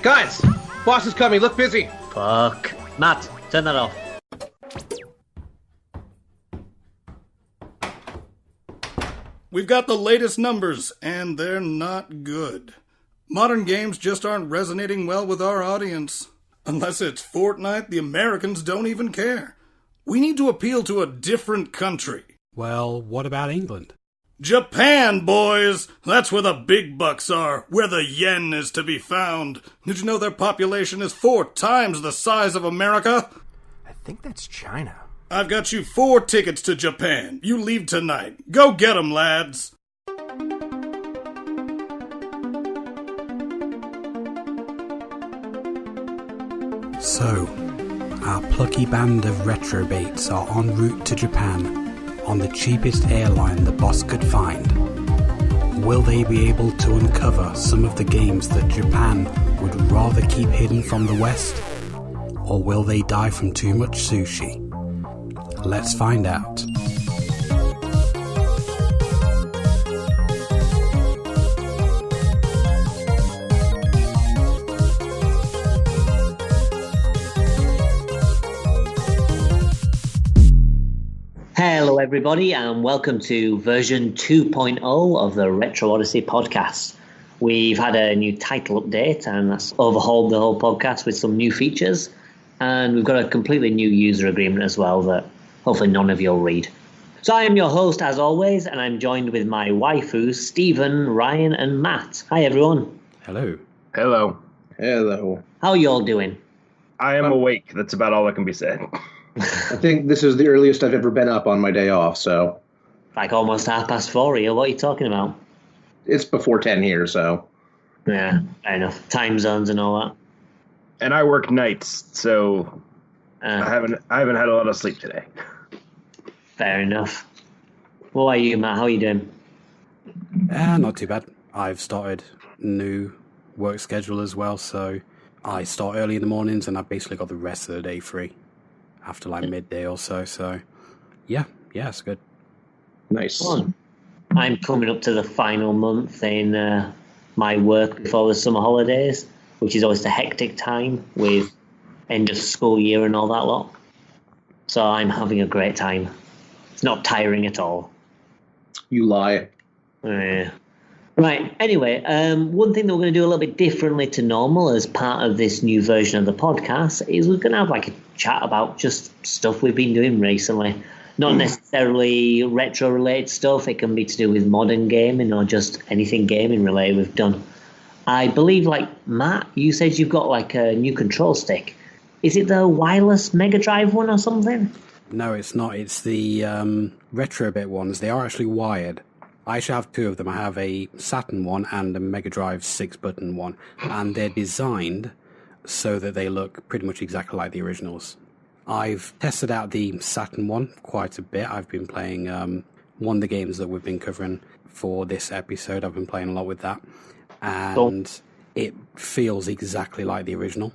Guys, boss is coming. Look busy. Fuck. Matt, turn that off. We've got the latest numbers, and they're not good. Modern games just aren't resonating well with our audience. Unless it's Fortnite, the Americans don't even care. We need to appeal to a different country. Well, what about England? Japan, boys! That's where the big bucks are, where the yen is to be found. Did you know their population is 4 times the size of America? I think that's China. I've got you 4 tickets to Japan. You leave tonight. Go get 'em, lads! So, our plucky band of retrobates are en route to Japan on the cheapest airline the boss could find. Will they be able to uncover some of the games that Japan would rather keep hidden from the West? Or will they die from too much sushi? Let's find out. Hello everybody and welcome to version 2.0 of the Retro Odyssey Podcast. We've had a new title update and that's overhauled the whole podcast with some new features, and we've got a completely new user agreement as well that hopefully none of you will read. So I am your host as always, and I'm joined with my waifus Stephen, Ryan and Matt. Hi everyone. Hello. Hello. Hello. How are you all doing? I am awake. That's about all that can be said. I think this is the earliest I've ever been up on my day off, so Like almost 4:30 here. What are you talking about? it's before 10 here, so. Yeah, fair enough. Time zones and all that. And I work nights, so I haven't had a lot of sleep today. Fair enough. What are you, Matt? How are you doing? Not too bad. I've started new work schedule as well, so I start early in the mornings and I've basically got the rest of the day free after like midday or so. So yeah, it's good. Nice. Fun. I'm coming up to the final month in my work before the summer holidays, which is always a hectic time with end of school year and all that lot. So I'm having a great time. It's not tiring at all. You lie. Right, anyway, one thing that we're going to do a little bit differently to normal as part of this new version of the podcast is we're going to have like a chat about just stuff we've been doing recently. Not necessarily retro-related stuff. It can be to do with modern gaming or just anything gaming related we've done. I believe, like, Matt, you said you've got like a new control stick. Is it the wireless Mega Drive one or something? No, it's not. It's the retrobit ones. They are actually wired. I actually have 2 of them. I have a Saturn one and a Mega Drive 6-button one. And they're designed so that they look pretty much exactly like the originals. I've tested out the Saturn one quite a bit. I've been playing one of the games that we've been covering for this episode. I've been playing a lot with that. And it feels exactly like the original.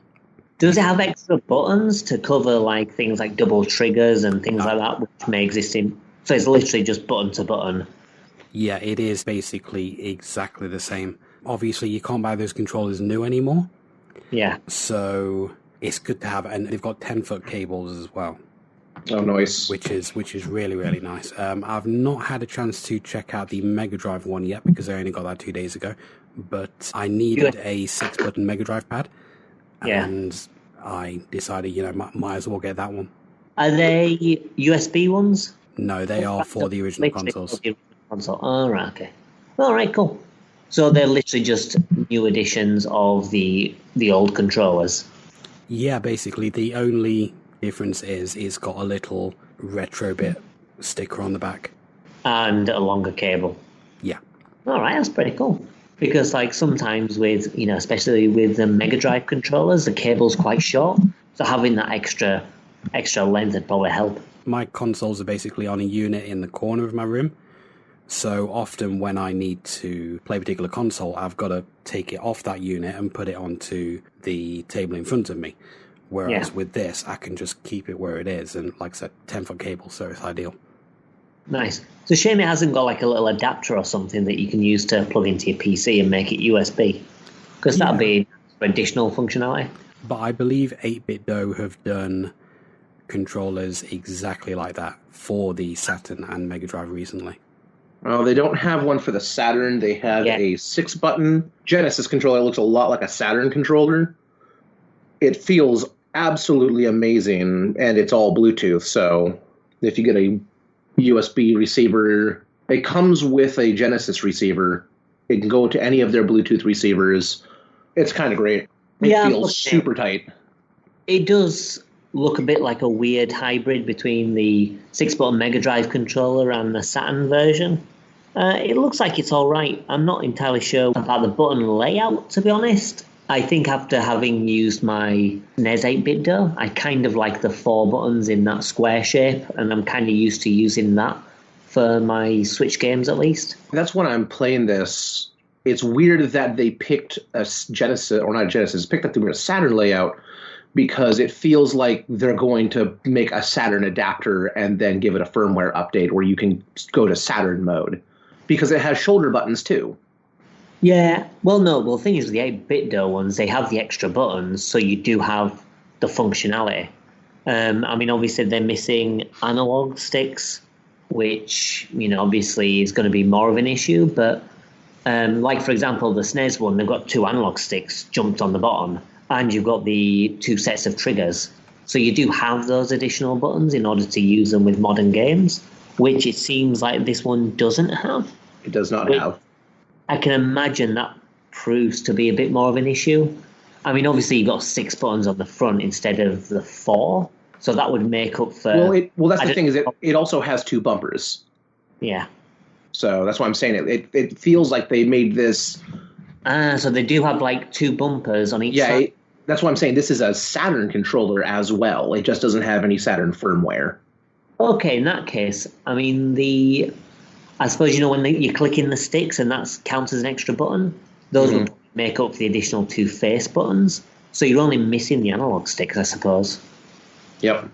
Does it have extra buttons to cover like things like double triggers and things like that, which may exist in... So it's literally just button to button. Yeah, it is basically exactly the same. Obviously, you can't buy those controllers new anymore. Yeah. So it's good to have, and they've got 10-foot cables as well. Oh, nice. Which is really, really nice. I've not had a chance to check out the Mega Drive one yet because I only got that 2 days ago. But I needed a 6-button Mega Drive pad. And I decided, might as well get that one. Are they USB ones? No, they are for the original consoles. Oh, right, okay. All right, cool. So they're literally just new editions of the old controllers. Yeah, basically the only difference is it's got a little retrobit sticker on the back. And a longer cable. Yeah. All right, that's pretty cool. Because like sometimes with, especially with the Mega Drive controllers, the cable's quite short. So having that extra length would probably help. My consoles are basically on a unit in the corner of my room. So often when I need to play a particular console, I've got to take it off that unit and put it onto the table in front of me. Whereas with this, I can just keep it where it is. And like I said, 10-foot cable, so it's ideal. Nice. It's a shame it hasn't got like a little adapter or something that you can use to plug into your PC and make it USB. Because that'd be additional functionality. But I believe 8-Bit Do have done controllers exactly like that for the Saturn and Mega Drive recently. Well, they don't have one for the Saturn. They have a 6-button Genesis controller. It looks a lot like a Saturn controller. It feels absolutely amazing, and it's all Bluetooth. So if you get a USB receiver, it comes with a Genesis receiver. It can go to any of their Bluetooth receivers. It's kind of great. It feels super tight. It does look a bit like a weird hybrid between the 6-button Mega Drive controller and the Saturn version. It looks like it's all right. I'm not entirely sure about the button layout, to be honest. I think after having used my NES 8-Bit Do, I kind of like the 4 buttons in that square shape, and I'm kind of used to using that for my Switch games at least. That's when I'm playing this. It's weird that they picked a Genesis, or not a Genesis, picked up the Saturn layout, because it feels like they're going to make a Saturn adapter and then give it a firmware update where you can go to Saturn mode. Because it has shoulder buttons too. Yeah, well, no, the thing is with the 8-Bit Do ones, they have the extra buttons, so you do have the functionality. I mean, obviously they're missing analog sticks, which, obviously is going to be more of an issue, but like, for example, the SNES one, they've got 2 analog sticks jumped on the bottom, and you've got the 2 sets of triggers. So you do have those additional buttons in order to use them with modern games, which it seems like this one doesn't have. It does not have. I can imagine that proves to be a bit more of an issue. I mean, obviously you've got 6 buttons on the front instead of the 4, so that would make up for... Well, that's the thing, is it also has 2 bumpers. Yeah. So that's why I'm saying it feels like they made this... So they do have, 2 bumpers on each side? Yeah, that's why I'm saying this is a Saturn controller as well. It just doesn't have any Saturn firmware. Okay, in that case, I mean, I suppose, when you click in the sticks and that counts as an extra button, those will make up for the additional 2 face buttons. So you're only missing the analog sticks, I suppose. Yep.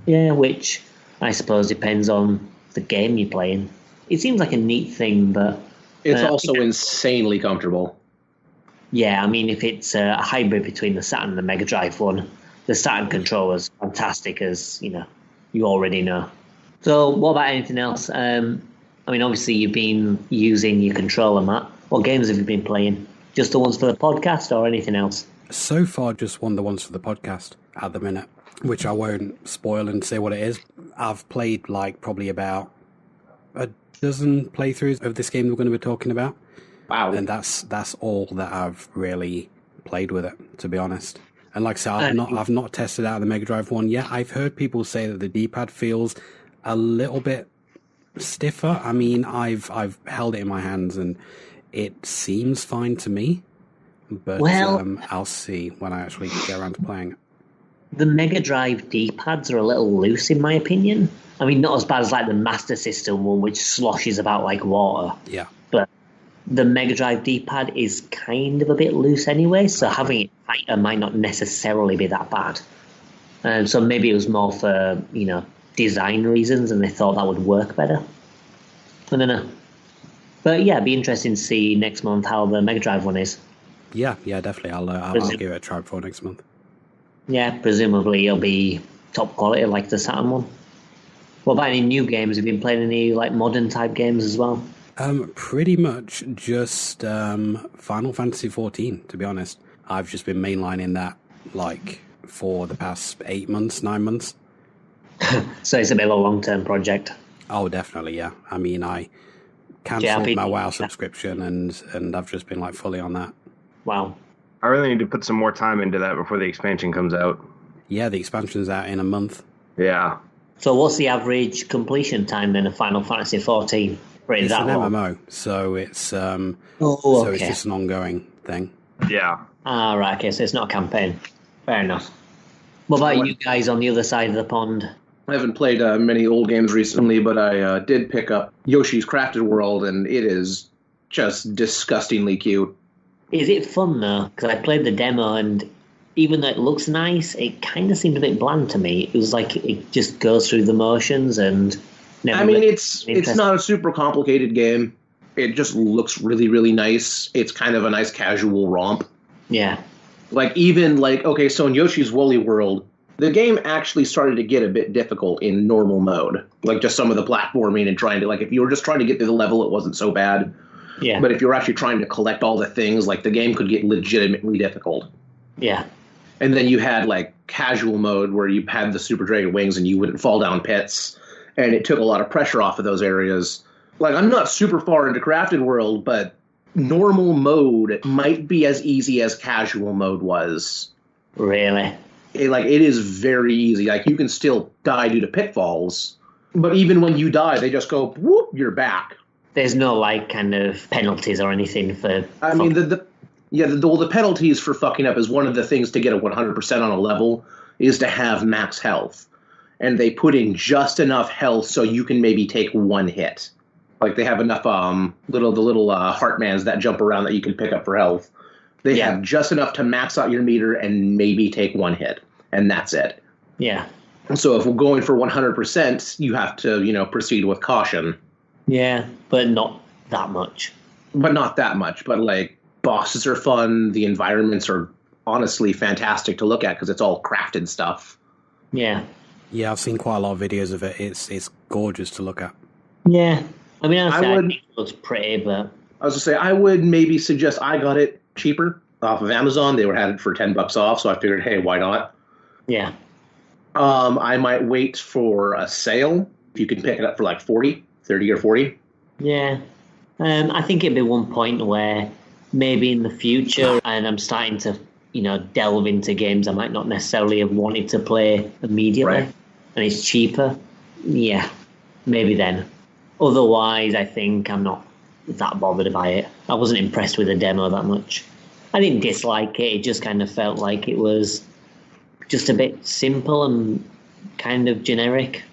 Yeah, which I suppose depends on the game you're playing. It seems like a neat thing, but... It's also insanely comfortable. Yeah, I mean, if it's a hybrid between the Saturn and the Mega Drive one, the Saturn controller's fantastic, as, you already know. So what about anything else? I mean, obviously you've been using your controller, Matt. What games have you been playing? Just the ones for the podcast or anything else? So far, just the ones for the podcast at the minute, which I won't spoil and say what it is. I've played probably about a dozen playthroughs of this game we're going to be talking about. Wow. And that's all that I've really played with it, to be honest. And like I said, I've not tested out the Mega Drive one yet. I've heard people say that the D-pad feels a little bit stiffer. I mean, I've held it in my hands and it seems fine to me, but I'll see when I actually get around to playing it. The Mega Drive D-pads are a little loose, in my opinion. I mean, not as bad as the Master System one, which sloshes about like water. Yeah. But the Mega Drive D-pad is kind of a bit loose anyway, so having it tighter might not necessarily be that bad. So maybe it was more for, design reasons, and they thought that would work better. I don't know. But yeah, it'd be interesting to see next month how the Mega Drive one is. Yeah, definitely. I'll give it a try for next month. Yeah, presumably it'll be top quality like the Saturn one. What about any new games? Have you been playing any modern type games as well? Pretty much just Final Fantasy XIV, to be honest. I've just been mainlining that for the past 8 months, 9 months. So it's a bit of a long-term project. Oh, definitely, yeah. I mean, I cancelled my WoW subscription and I've just been fully on that. Wow. I really need to put some more time into that before the expansion comes out. Yeah, the expansion's out in a month. Yeah. So what's the average completion time then of Final Fantasy XIV? It's an MMO, so it's it's just an ongoing thing. Yeah. Ah, right, okay, so it's not a campaign. Fair enough. What about you guys on the other side of the pond? I haven't played many old games recently, but I did pick up Yoshi's Crafted World, and it is just disgustingly cute. Is it fun, though? Because I played the demo, and even though it looks nice, it kind of seemed a bit bland to me. It was like it just goes through the motions and... it's not a super complicated game. It just looks really, really nice. It's kind of a nice casual romp. Yeah. Like, even, like, okay, so in Yoshi's Woolly World, the game actually started to get a bit difficult in normal mode. Like, just some of the platforming and trying to, like, if you were just trying to get through the level, it wasn't so bad. Yeah. But if you were actually trying to collect all the things, like, the game could get legitimately difficult. Yeah. And then you had, like, casual mode where you had the Super Dragon wings and you wouldn't fall down pits. And it took a lot of pressure off of those areas. Like, I'm not super far into Crafted World, but normal mode might be as easy as casual mode was. Really? It is very easy. Like, you can still die due to pitfalls, but even when you die, they just go, whoop, you're back. There's no, like, kind of penalties or anything for... I mean, the penalties for fucking up is one of the things to get a 100% on a level is to have max health. And they put in just enough health so you can maybe take one hit. Like, they have enough little Heartmans that jump around that you can pick up for health. They have just enough to max out your meter and maybe take one hit, and that's it. Yeah. So if we're going for 100%, you have to, proceed with caution. Yeah, but not that much. But not that much. But, like, bosses are fun. The environments are honestly fantastic to look at because it's all crafted stuff. Yeah. Yeah, I've seen quite a lot of videos of it. It's gorgeous to look at. Yeah. I mean, I think it looks pretty, but... I was going to say, I would maybe suggest I got it cheaper off of Amazon. They had it for $10 off, so I figured, hey, why not? Yeah. I might wait for a sale. If you can pick it up for like 30 or 40. Yeah. I think it'd be one point where maybe in the future, and I'm starting to, delve into games I might not necessarily have wanted to play immediately, right, and it's cheaper. Yeah, maybe then. Otherwise, I think I'm not that bothered by it. I wasn't impressed with the demo that much. I didn't dislike it. It just kind of felt like it was just a bit simple and kind of generic.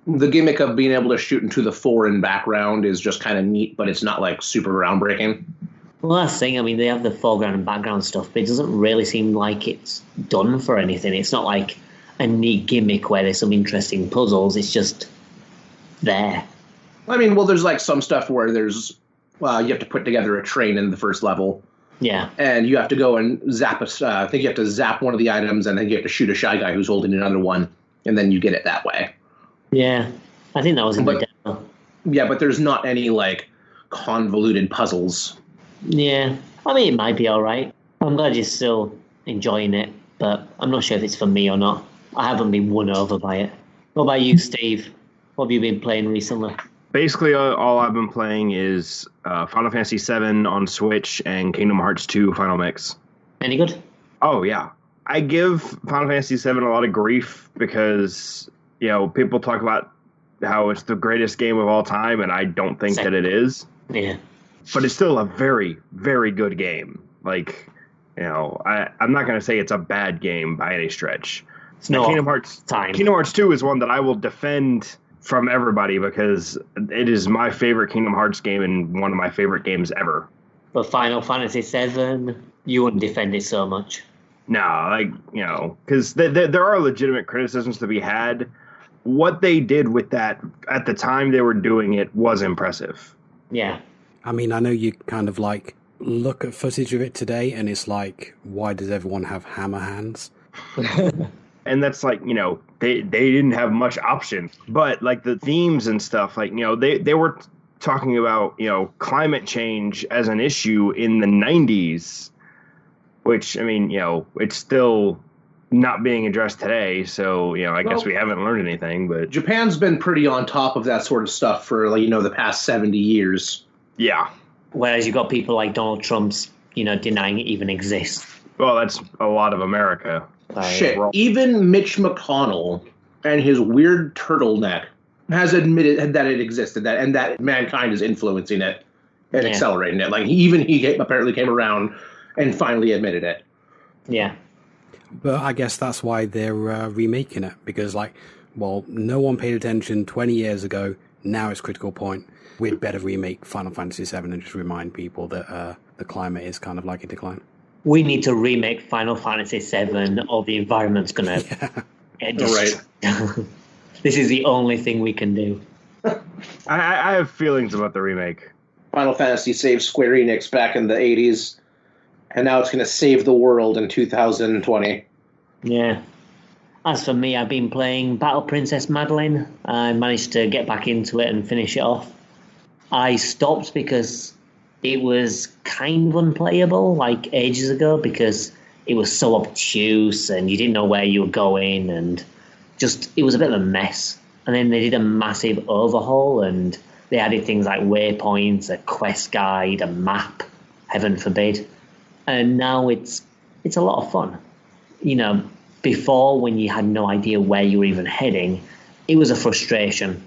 The gimmick of being able to shoot into the foreign background is just kind of neat, but it's not like super groundbreaking. Well, that's the thing. I mean, they have the foreground and background stuff, but it doesn't really seem like it's done for anything. It's not like a neat gimmick where there's some interesting puzzles. It's just there. I mean, well, there's like some stuff where you have to put together a train in the first level. Yeah. And you have to go and zap I think you have to zap one of the items, and then you have to shoot a Shy Guy who's holding another one, and then you get it that way. Yeah. I think that was in the demo. Yeah, but there's not any, like, convoluted puzzles. Yeah. I mean, it might be all right. I'm glad you're still enjoying it, but I'm not sure if it's for me or not. I haven't been won over by it. What about you, Steve? What have you been playing recently? Basically, all I've been playing is Final Fantasy VII on Switch and Kingdom Hearts 2 Final Mix. Any good? Oh, yeah. I give Final Fantasy VII a lot of grief because, people talk about how it's the greatest game of all time, and I don't think that it is. Yeah. But it's still a very, very good game. Like, I'm not going to say it's a bad game by any stretch. Kingdom Hearts 2 is one that I will defend from everybody because it is my favorite Kingdom Hearts game and one of my favorite games ever. But Final Fantasy VII, you wouldn't defend it so much. No, because there are legitimate criticisms to be had. What they did with that at the time they were doing it was impressive. Yeah. I mean, I know you kind of like look at footage of it today and it's like, why does everyone have hammer hands? And that's like, they didn't have much option. But like the themes and stuff, like, they were talking about, climate change as an issue in the 90s, which, I mean, it's still not being addressed today. So, I guess we haven't learned anything. But Japan's been pretty on top of that sort of stuff for, the past 70 years. Yeah. Whereas you've got people like Donald Trump's, denying it even exists. Well, that's a lot of America. Shit, even Mitch McConnell and his weird turtleneck has admitted that it existed, and that mankind is influencing it and accelerating it. Like, he apparently came around and finally admitted it. Yeah. But I guess that's why they're remaking it, because, no one paid attention 20 years ago. Now it's critical point. We'd better remake Final Fantasy VII and just remind people that the climate is kind of like a decline. We need to remake Final Fantasy VII or the environment's going to get destroyed. Right. This is the only thing we can do. I have feelings about the remake. Final Fantasy saved Square Enix back in the 80s. And now it's going to save the world in 2020. Yeah. As for me, I've been playing Battle Princess Madeline. I managed to get back into it and finish it off. I stopped because it was kind of unplayable, like ages ago, because it was so obtuse and you didn't know where you were going, and just it was a bit of a mess. And then they did a massive overhaul, and they added things like waypoints, a quest guide, a map, heaven forbid. And now it's a lot of fun. You know, before, when you had no idea where you were even heading, it was a frustration.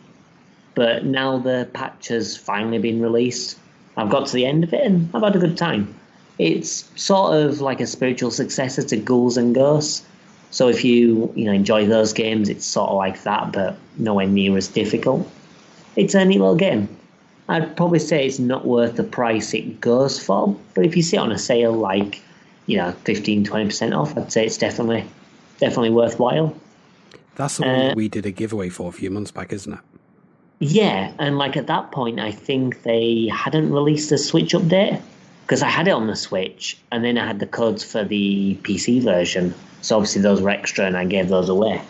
But now the patch has finally been released. I've got to the end of it and I've had a good time. It's sort of like a spiritual successor to Ghouls and Ghosts. So if you enjoy those games, it's sort of like that, but nowhere near as difficult. It's a neat little game. I'd probably say it's not worth the price it goes for, but if you see it on a sale like, 15-20% off, I'd say it's definitely worthwhile. That's the one that we did a giveaway for a few months back, isn't it? Yeah, and like at that point, I think they hadn't released the Switch update, because I had it on the Switch, and then I had the codes for the PC version, so obviously those were extra, and I gave those away.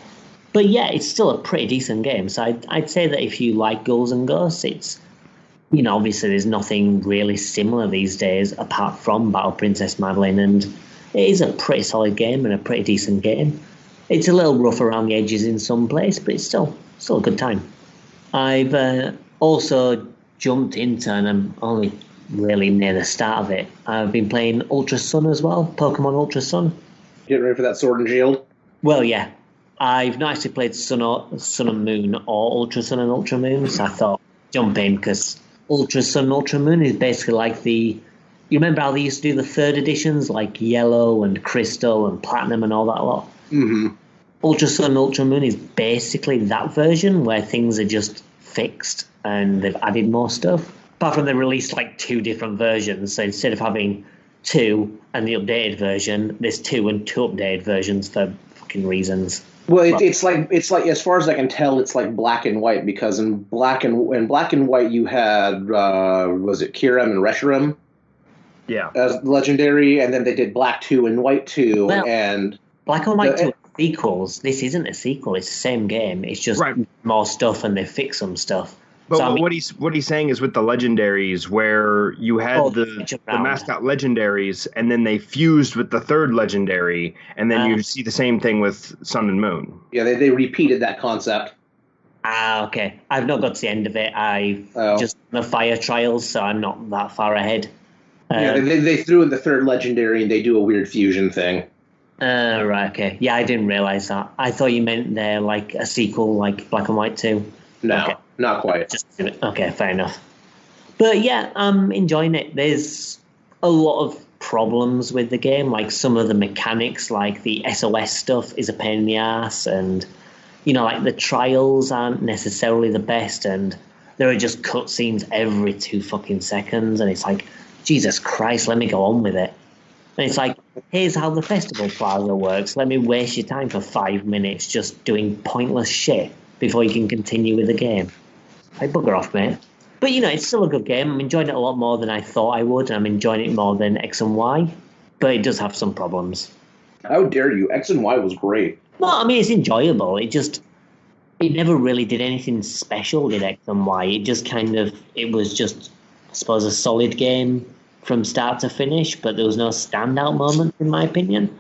But yeah, it's still a pretty decent game, so I'd say that if you like Ghouls and Ghosts, it's, obviously there's nothing really similar these days apart from Battle Princess Madeline, and it is a pretty solid game and a pretty decent game. It's a little rough around the edges in some place, but it's still a good time. I've also jumped into, and I'm only really near the start of it, I've been playing Ultra Sun as well, Pokemon Ultra Sun. Getting ready for that Sword and Shield? Well, yeah. I've not actually played Sun and Moon or Ultra Sun and Ultra Moon, so I thought jump in, because Ultra Sun, Ultra Moon is basically like you remember how they used to do the third editions, like Yellow and Crystal and Platinum and all that lot? Mm-hmm. Ultra Sun, Ultra Moon is basically that version where things are just fixed and they've added more stuff. Apart from they released like 2 different versions, so instead of having 2 and the updated version, there's 2 and 2 updated versions for fucking reasons. Well, it's like as far as I can tell, it's like black and white, because in black and white you had was it Kyurem and Reshiram? Yeah, as legendary, and then they did Black 2 and White 2, and Black and White 2 are sequels. This isn't a sequel; it's the same game. It's just more stuff, and they fix some stuff. But so, what he's saying is with the legendaries, where you had the mascot legendaries, and then they fused with the third legendary, and then you see the same thing with Sun and Moon. Yeah, they repeated that concept. Okay. I've not got to the end of it. I've just done the fire trials, so I'm not that far ahead. Yeah, they threw in the third legendary, and they do a weird fusion thing. Right, okay. Yeah, I didn't realize that. I thought you meant they're like a sequel, like Black and White 2. No, okay. Not quite. Okay, fair enough. But yeah, I'm enjoying it. There's a lot of problems with the game, like some of the mechanics, like the SOS stuff is a pain in the ass, and like the trials aren't necessarily the best, and there are just cutscenes every 2 fucking seconds, and it's like, Jesus Christ, let me go on with it. And it's like, here's how the festival plaza works. Let me waste your time for 5 minutes just doing pointless shit before you can continue with the game. Like, bugger off, mate. But, it's still a good game. I'm enjoying it a lot more than I thought I would. I'm enjoying it more than X and Y. But it does have some problems. How dare you? X and Y was great. Well, I mean, it's enjoyable. It never really did anything special, did X and Y. It was just, I suppose, a solid game from start to finish. But there was no standout moment, in my opinion.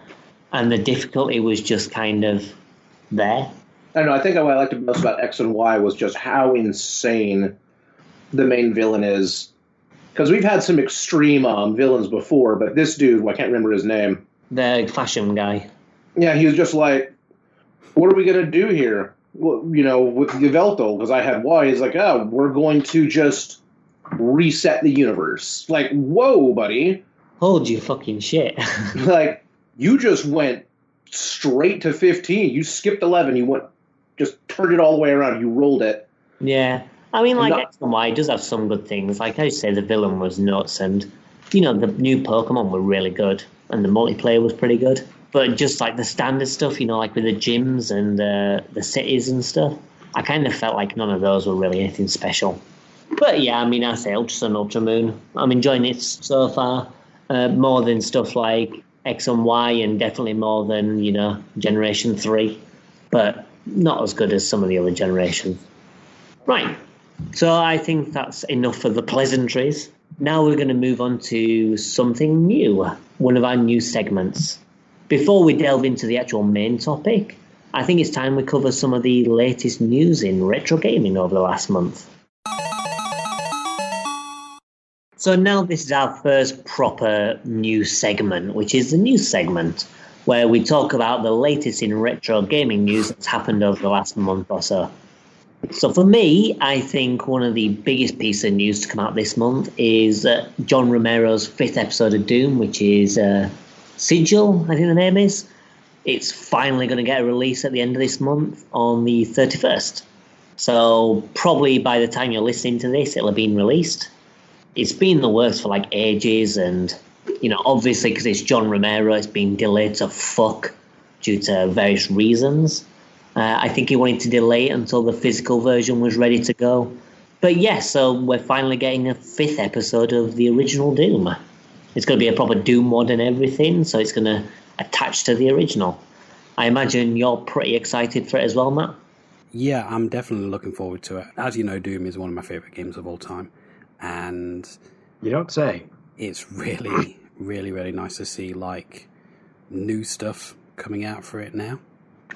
And the difficulty was just kind of there. I don't know. I think what I liked most about X and Y was just how insane the main villain is. Because we've had some extreme villains before, but this dude, I can't remember his name. The fashion guy. Yeah, he was just like, what are we going to do here? Well, with Yveltal, because I had Y, he's like, we're going to just reset the universe. Like, whoa, buddy. Hold your fucking shit. Like, you just went straight to 15. You skipped 11. You just turned it all the way around. You rolled it. Yeah. I mean, like, X and Y does have some good things. Like I say, the villain was nuts, and, the new Pokemon were really good, and the multiplayer was pretty good. But just, like, the standard stuff, like with the gyms and the cities and stuff, I kind of felt like none of those were really anything special. But, yeah, I mean, I say Ultra Sun, Ultra Moon. I'm enjoying it so far. more than stuff like X and Y, and definitely more than, Generation 3, but not as good as some of the other generations. Right, so I think that's enough for the pleasantries. Now we're going to move on to something new, one of our new segments. Before we delve into the actual main topic, I think it's time we cover some of the latest news in retro gaming over the last month. So now this is our first proper news segment, which is the news segment, where we talk about the latest in retro gaming news that's happened over the last month or so. So for me, I think one of the biggest pieces of news to come out this month is John Romero's 5th episode of Doom, which is Sigil, I think the name is. It's finally going to get a release at the end of this month on the 31st. So probably by the time you're listening to this, it'll have been released. It's been in the works for like ages, and, obviously because it's John Romero, it's been delayed to fuck due to various reasons. I think he wanted to delay it until the physical version was ready to go. But so we're finally getting a 5th episode of the original Doom. It's going to be a proper Doom mod and everything, so it's going to attach to the original. I imagine you're pretty excited for it as well, Matt? Yeah, I'm definitely looking forward to it. As you know, Doom is one of my favourite games of all time. And you don't say. It's really, really, really nice to see, new stuff coming out for it now.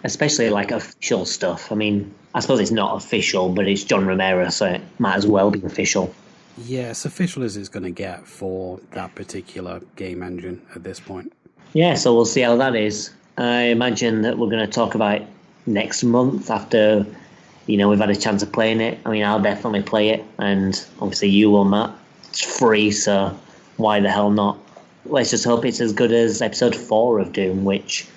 Especially official stuff. I mean, I suppose it's not official, but it's John Romero, so it might as well be official. Yeah, as official as it's going to get for that particular game engine at this point. Yeah, so we'll see how that is. I imagine that we're going to talk about it next month after, we've had a chance of playing it. I mean, I'll definitely play it, and obviously you will, Matt. It's free, so why the hell not? Let's just hope it's as good as episode 4 of Doom, which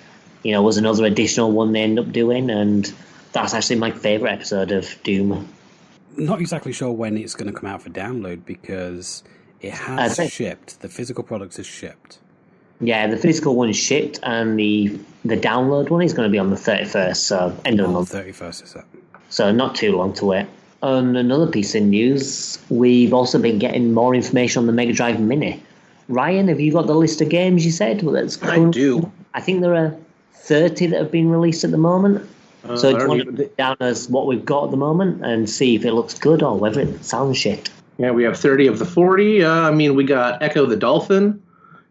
was another additional one they end up doing, and that's actually my favourite episode of Doom. Not exactly sure when it's going to come out for download, because it has shipped. The physical product is shipped. Yeah, the physical one's shipped, and the download one is going to be on the 31st, so end of the month. 31st is that. So not too long to wait. On another piece of news, we've also been getting more information on the Mega Drive Mini. Ryan, have you got the list of games you said? I do. I think there are 30 that have been released at the moment. So do you want to put it down as what we've got at the moment and see if it looks good or whether it sounds shit? Yeah, we have 30 of the 40. We got Echo the Dolphin,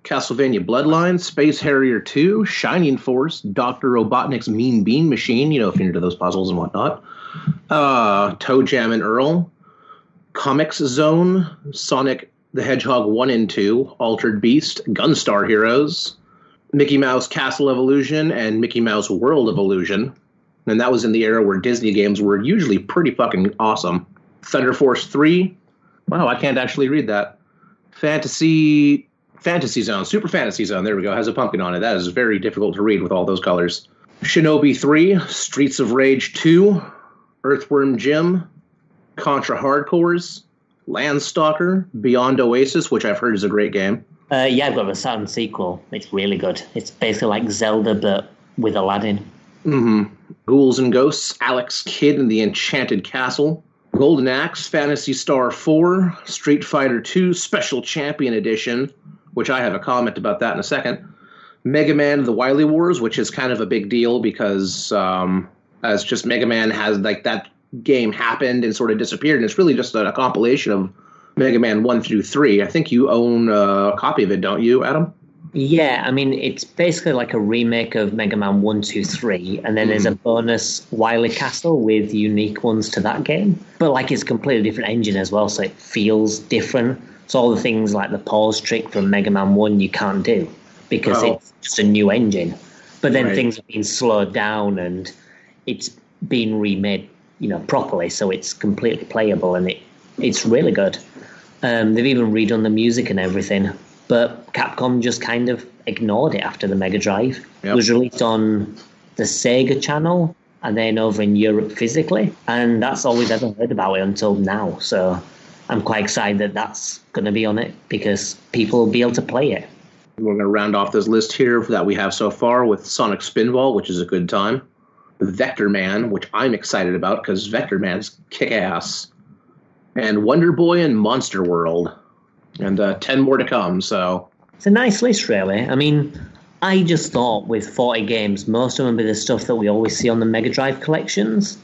Castlevania Bloodline, Space Harrier 2, Shining Force, Dr. Robotnik's Mean Bean Machine, if you're into those puzzles and whatnot, Toe Jam and Earl, Comics Zone, Sonic the Hedgehog 1 and 2, Altered Beast, Gunstar Heroes, Mickey Mouse Castle of Illusion, and Mickey Mouse World of Illusion. And that was in the era where Disney games were usually pretty fucking awesome. Thunder Force 3. Wow, I can't actually read that. Fantasy Zone. Super Fantasy Zone. There we go. Has a pumpkin on it. That is very difficult to read with all those colors. Shinobi 3. Streets of Rage 2. Earthworm Jim. Contra Hardcores. Landstalker. Beyond Oasis, which I've heard is a great game. Yeah, I've got the Saturn sequel. It's really good. It's basically like Zelda, but with Aladdin. Mm-hmm. Ghouls and Ghosts, Alex Kidd and the Enchanted Castle, Golden Axe, Phantasy Star 4, Street Fighter 2 Special Champion Edition, which I have a comment about that in a second, Mega Man The Wily Wars, which is kind of a big deal because as just Mega Man has, that game happened and sort of disappeared, and it's really just a compilation of Mega Man 1 through 3. I think you own a copy of it, don't you, Adam? Yeah, I mean, it's basically like a remake of Mega Man 1, 2, 3, and then there's a bonus Wily Castle with unique ones to that game. But, it's a completely different engine as well, so it feels different. So all the things like the pause trick from Mega Man 1 you can't do because it's just a new engine. But then things have been slowed down and it's been remade, properly, so it's completely playable and it's really good. They've even redone the music and everything. But Capcom just kind of ignored it after the Mega Drive. Yep. It was released on the Sega channel and then over in Europe physically. And that's all we've ever heard about it until now. So I'm quite excited that that's going to be on it because people will be able to play it. We're going to round off this list here that we have so far with Sonic Spinball, which is a good time. Vector Man, which I'm excited about because Vector Man's kick-ass. And Wonder Boy and Monster World. And 10 more to come, so It's a nice list, really. I mean, I just thought with 40 games, most of them would be the stuff that we always see on the Mega Drive collections.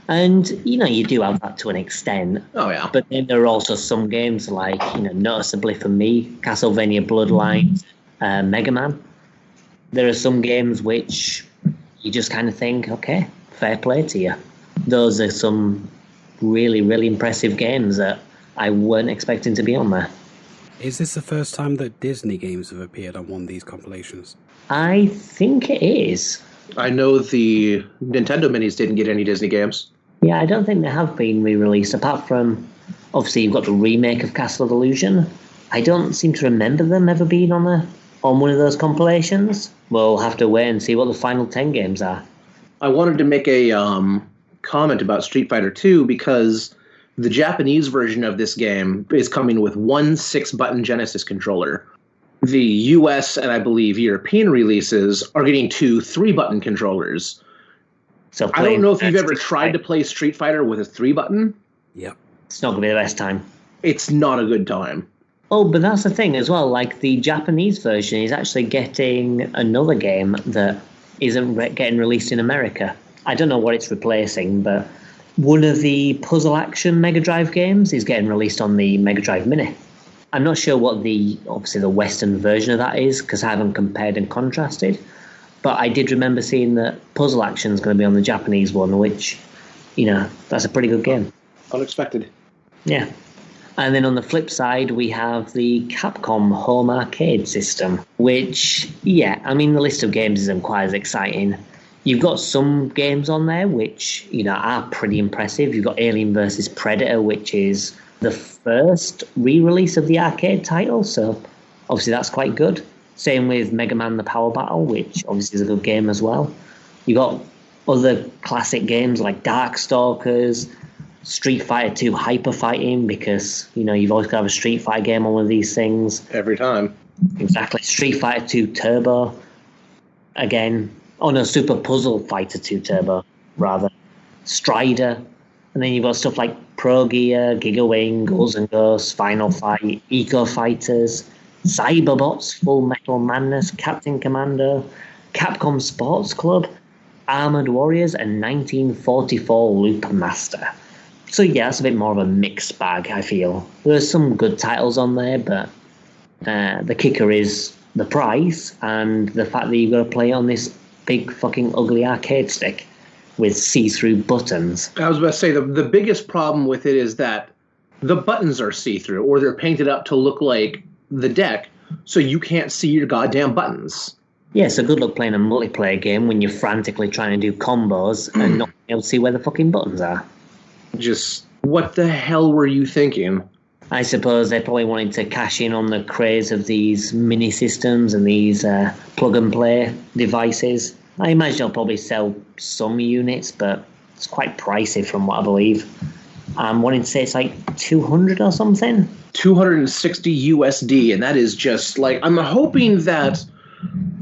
And, you do have that to an extent. Oh, yeah. But then there are also some games like, noticeably for me, Castlevania Bloodlines, Mega Man. There are some games which you just kind of think, okay, fair play to you. Those are some really, really impressive games that I weren't expecting to be on there. Is this the first time that Disney games have appeared on one of these compilations? I think it is. I know the Nintendo Minis didn't get any Disney games. Yeah, I don't think they have been re-released, apart from, obviously, you've got the remake of Castle of Illusion. I don't seem to remember them ever being on one of those compilations. We'll have to wait and see what the final 10 games are. I wanted to make a comment about Street Fighter II because the Japanese version of this game is coming with one 6-button Genesis controller. The US and I believe European releases are getting 2 3-button controllers. So I don't know if you've ever tried to play Street Fighter with a 3-button. Yep. It's not going to be the best time. It's not a good time. Oh, but that's the thing as well. Like, the Japanese version is actually getting another game that isn't getting released in America. I don't know what it's replacing, but one of the puzzle action Mega Drive games is getting released on the Mega Drive Mini. I'm not sure what obviously the Western version of that is, because I haven't compared and contrasted. But I did remember seeing that Puzzle Action is going to be on the Japanese one, which, that's a pretty good game. Unexpected. Yeah. And then on the flip side, we have the Capcom home arcade system, which, the list of games isn't quite as exciting. You've got some games on there which, are pretty impressive. You've got Alien vs. Predator, which is the first re-release of the arcade title, so obviously that's quite good. Same with Mega Man The Power Battle, which obviously is a good game as well. You got other classic games like Darkstalkers, Street Fighter 2 Hyper Fighting, because, you've always got to have a Street Fighter game on one of these things. Every time. Exactly. Street Fighter 2 Turbo. Again. Oh, no, Super Puzzle Fighter 2 Turbo, rather. Strider. And then you've got stuff like Pro Gear, Giga Wing, Ghouls and Ghosts, Final Fight, Eco Fighters, Cyberbots, Full Metal Madness, Captain Commando, Capcom Sports Club, Armored Warriors, and 1944 Loop Master. So yeah, it's a bit more of a mixed bag, I feel. There's some good titles on there, but the kicker is the price and the fact that you've got to play on this big fucking ugly arcade stick with see-through buttons. I was about to say, the biggest problem with it is that the buttons are see-through, or they're painted up to look like the deck, so you can't see your goddamn buttons. Yeah, so good luck playing a multiplayer game when you're frantically trying to do combos and not being able to see where the fucking buttons are. Just, what the hell were you thinking? I suppose they probably wanted to cash in on the craze of these mini systems and these plug-and-play devices. I imagine they'll probably sell some units, but it's quite pricey from what I believe. I'm wanting to say it's like 200 or something. 260 USD, and that is just like, I'm hoping that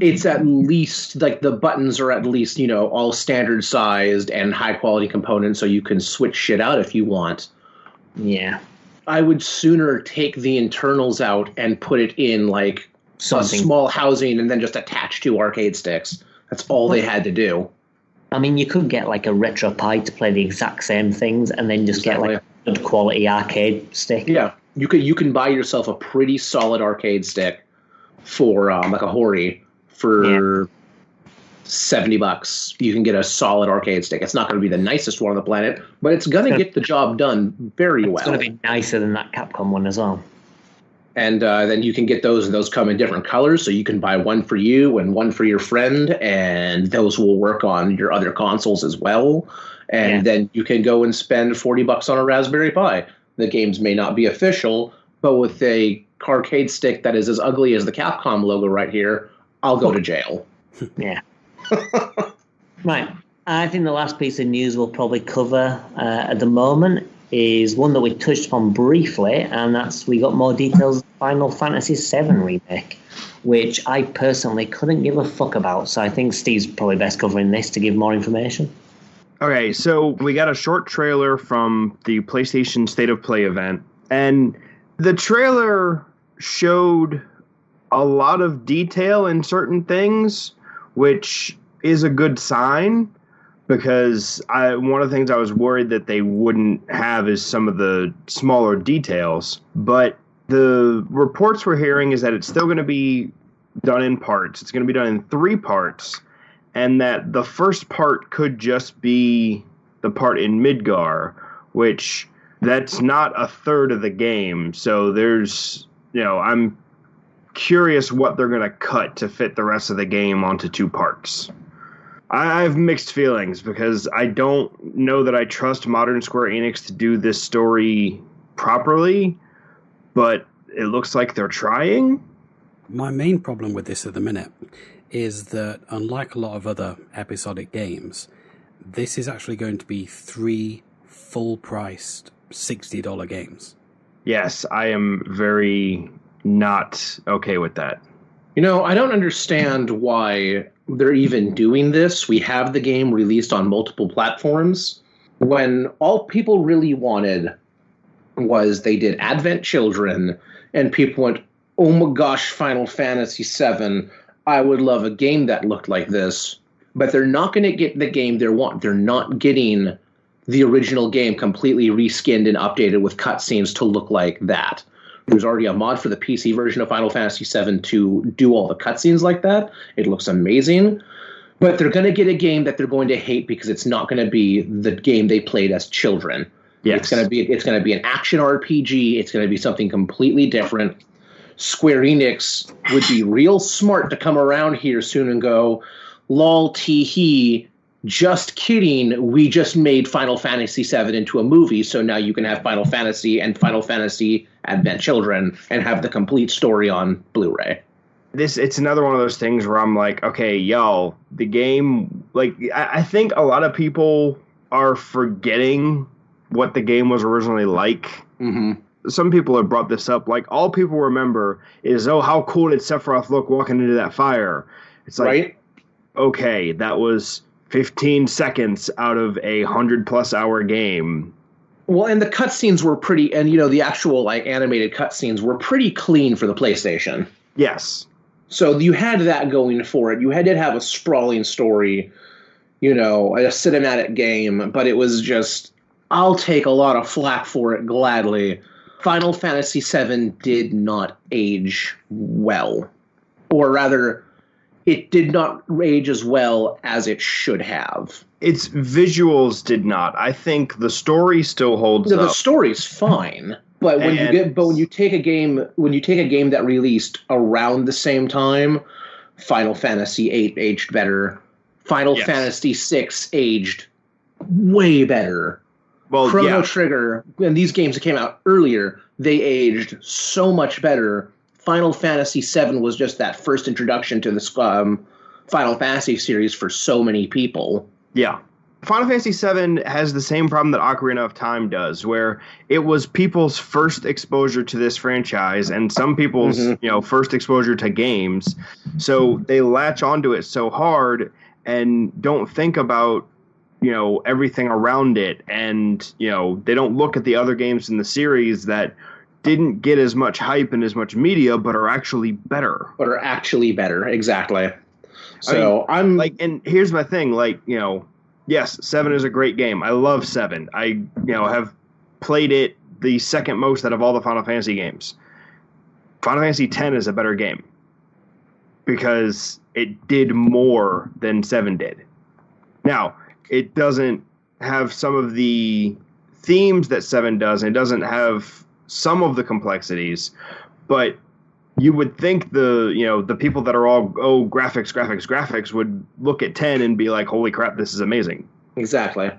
it's at least, like, the buttons are at least, all standard sized and high quality components so you can switch shit out if you want. Yeah. I would sooner take the internals out and put it in, like, something, a small housing and then just attach 2 arcade sticks. That's all they had to do. I mean, you could get, like, a Retro Pi to play the exact same things and then just get, like, a good quality arcade stick. Yeah. You can buy yourself a pretty solid arcade stick for, like a Hori, for $70. You can get a solid arcade stick. It's not going to be the nicest one on the planet, but it's going to get the job done very well. It's going to be nicer than that Capcom one as well. And then you can get those, and those come in different colors, so you can buy one for you and one for your friend, and those will work on your other consoles as well. And then you can go and spend $40 on a Raspberry Pi. The games may not be official, but with a arcade stick that is as ugly as the Capcom logo right here, I'll go to jail. Yeah. Right. I think the last piece of news we'll probably cover at the moment is one that we touched upon briefly, and that's we got more details of Final Fantasy VII Remake, which I personally couldn't give a fuck about, so I think Steve's probably best covering this to give more information. Okay, so we got a short trailer from the PlayStation State of Play event, and the trailer showed a lot of detail in certain things, which is a good sign, because one of the things I was worried that they wouldn't have is some of the smaller details. But the reports we're hearing is that it's still going to be done in parts. It's going to be done in 3 parts, and that the first part could just be the part in Midgar, which that's not a third of the game. So there's, I'm curious what they're going to cut to fit the rest of the game onto 2 parts. I have mixed feelings because I don't know that I trust modern Square Enix to do this story properly, but it looks like they're trying. My main problem with this at the minute is that, unlike a lot of other episodic games, this is actually going to be 3 full-priced $60 games. Yes, I am very not okay with that. I don't understand why they're even doing this. We have the game released on multiple platforms when all people really wanted was they did Advent Children, and people went, oh my gosh, Final Fantasy VII, I would love a game that looked like this. But they're not going to get the game they want. They're not getting the original game completely reskinned and updated with cutscenes to look like that. There's already a mod for the PC version of Final Fantasy VII to do all the cutscenes like that. It looks amazing. But they're going to get a game that they're going to hate because it's not going to be the game they played as children. Yes. It's going to be an action RPG. It's going to be something completely different. Square Enix would be real smart to come around here soon and go, lol, tee-hee, just kidding, we just made Final Fantasy VII into a movie, so now you can have Final Fantasy and Final Fantasy Advent Children and have the complete story on Blu-ray. It's another one of those things where I'm like, okay, y'all, the game, like, I think a lot of people are forgetting what the game was originally like. Mm-hmm. Some people have brought this up. Like, all people remember is, oh, how cool did Sephiroth look walking into that fire? It's like, right? Okay, that was 15 seconds out of a 100+ hour game. Well, and the cutscenes were pretty, and the actual animated cutscenes were pretty clean for the PlayStation. Yes. So you had that going for it. You had to have a sprawling story, a cinematic game, but it was just, I'll take a lot of flack for it gladly. Final Fantasy VII did not age well. Or rather, it did not age as well as it should have. Its visuals did not. I think the story still holds up. The story's fine, but when you take a game that released around the same time, Final Fantasy VIII aged better. Final Fantasy VI aged way better. Well, Chrono Trigger, and these games that came out earlier, they aged so much better. Final Fantasy VII was just that first introduction to the Final Fantasy series for so many people. Yeah. Final Fantasy VII has the same problem that Ocarina of Time does, where it was people's first exposure to this franchise and some people's, first exposure to games. So they latch onto it so hard and don't think about, everything around it. And, they don't look at the other games in the series that didn't get as much hype and as much media, but are actually better. Exactly. So and here's my thing, yes, 7 is a great game. I love 7. I, have played it the second most out of all the Final Fantasy games. Final Fantasy X is a better game because it did more than 7 did. Now, it doesn't have some of the themes that 7 does, and it doesn't have some of the complexities, but you would think the people that are all, graphics would look at 10 and be like, holy crap, this is amazing. Exactly.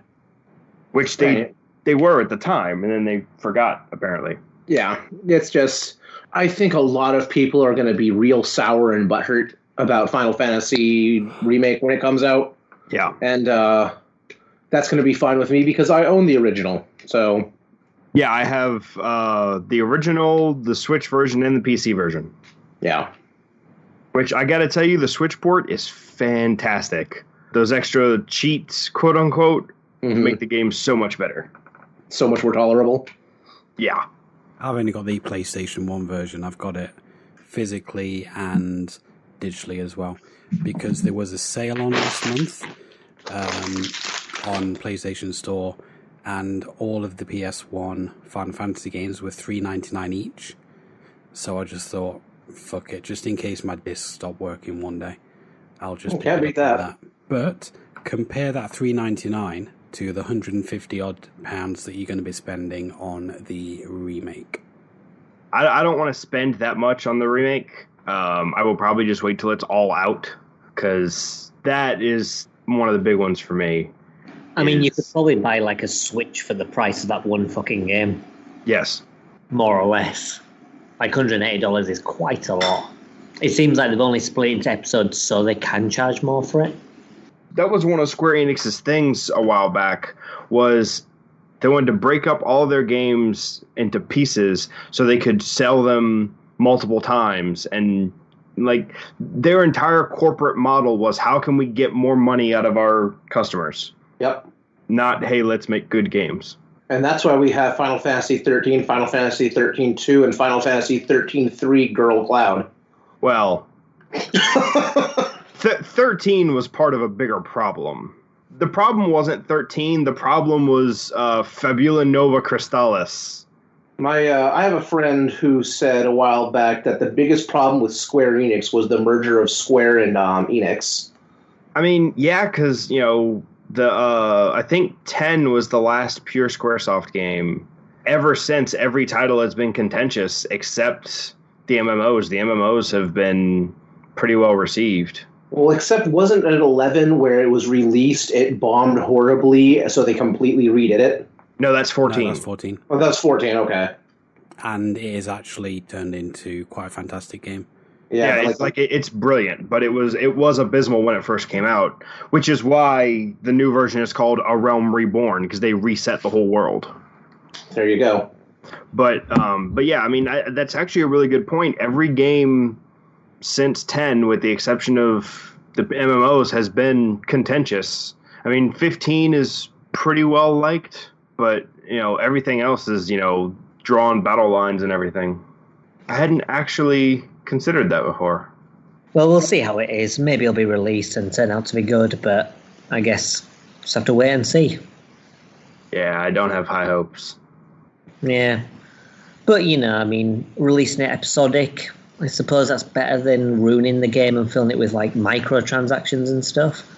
Which they were at the time, and then they forgot, apparently. Yeah, it's just, I think a lot of people are going to be real sour and butthurt about Final Fantasy Remake when it comes out. Yeah. And that's going to be fine with me because I own the original, so... Yeah, I have the original, the Switch version, and the PC version. Yeah. Which, I gotta tell you, the Switch port is fantastic. Those extra cheats, quote-unquote, make the game so much better. So much more tolerable? Yeah. I've only got the PlayStation 1 version. I've got it physically and digitally as well, because there was a sale on last month on PlayStation Store, and all of the PS1 Final Fantasy games were $3.99 each. So I just thought, fuck it, just in case my discs stop working one day, I'll just can't beat that. But compare that $3.99 to the £150 that you're going to be spending on the remake. I don't want to spend that much on the remake. I will probably just wait till it's all out, because that is one of the big ones for me. I mean, you could probably buy like a Switch for the price of that one fucking game. Yes. More or less. Like $180 is quite a lot. It seems like they've only split into episodes so they can charge more for it. That was one of Square Enix's things a while back, was they wanted to break up all their games into pieces so they could sell them multiple times. And like their entire corporate model was, how can we get more money out of our customers? Yep. Not, hey, let's make good games. And that's why we have Final Fantasy 13, Final Fantasy 13-2, and Final Fantasy 13-3 Girl Cloud. Well, 13 was part of a bigger problem. The problem wasn't 13. The problem was Fabula Nova Crystallis. I have a friend who said a while back that the biggest problem with Square Enix was the merger of Square and Enix. I mean, yeah, because, you know, I think 10 was the last pure Squaresoft game. Ever since, every title has been contentious except the MMOs. The MMOs have been pretty well received. Well, except wasn't it 11 where it was released, it bombed horribly, so they completely redid it? No, that's 14. No, that's 14. Oh, that's 14, okay. And it is actually turned into quite a fantastic game. Yeah, it's brilliant, but it was abysmal when it first came out, which is why the new version is called A Realm Reborn, because they reset the whole world. There you go. But yeah, I mean, that's actually a really good point. Every game since 10, with the exception of the MMOs, has been contentious. I mean, 15 is pretty well liked, but, you know, everything else is, you know, drawn battle lines and everything. I hadn't actually considered that before. Well, we'll see how it is. Maybe it'll be released and turn out to be good, but I guess just have to wait and see. Yeah, I don't have high hopes. Yeah. But, you know, I mean, releasing it episodic, I suppose that's better than ruining the game and filling it with, like, microtransactions and stuff.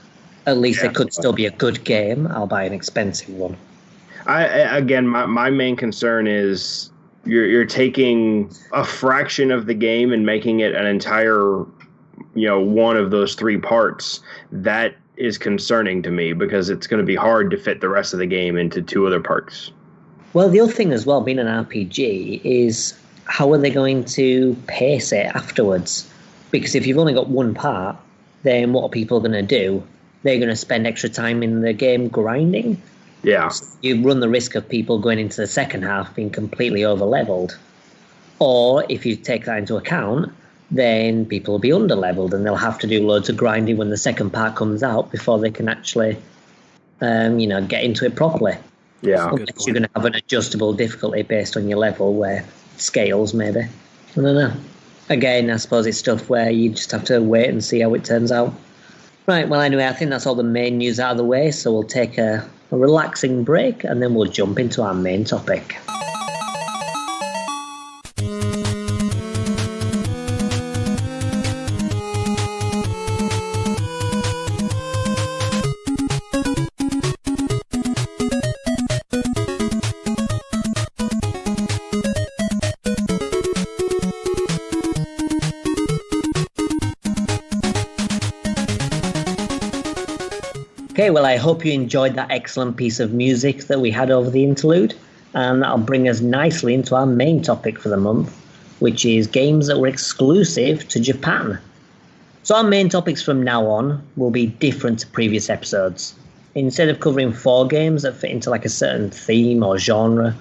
At least it could still be a good game. I'll buy an expensive one. My main concern is you're taking a fraction of the game and making it an entire, you know, one of those three parts. That is concerning to me, because it's going to be hard to fit the rest of the game into two other parts. Well, the other thing as well, being an RPG, is how are they going to pace it afterwards? Because if you've only got one part, then what are people going to do? They're going to spend extra time in the game grinding. Yeah. So you run the risk of people going into the second half being completely over-leveled. Or if you take that into account, then people will be under-leveled and they'll have to do loads of grinding when the second part comes out before they can actually, get into it properly. Yeah. Unless you're going to have an adjustable difficulty based on your level where it scales, maybe. I don't know. Again, I suppose it's stuff where you just have to wait and see how it turns out. Right, well, anyway, I think that's all the main news out of the way, so we'll take a relaxing break and then we'll jump into our main topic. Okay, well, I hope you enjoyed that excellent piece of music that we had over the interlude, and that'll bring us nicely into our main topic for the month, which is games that were exclusive to Japan. So our main topics from now on will be different to previous episodes. Instead of covering 4 games that fit into like a certain theme or genre,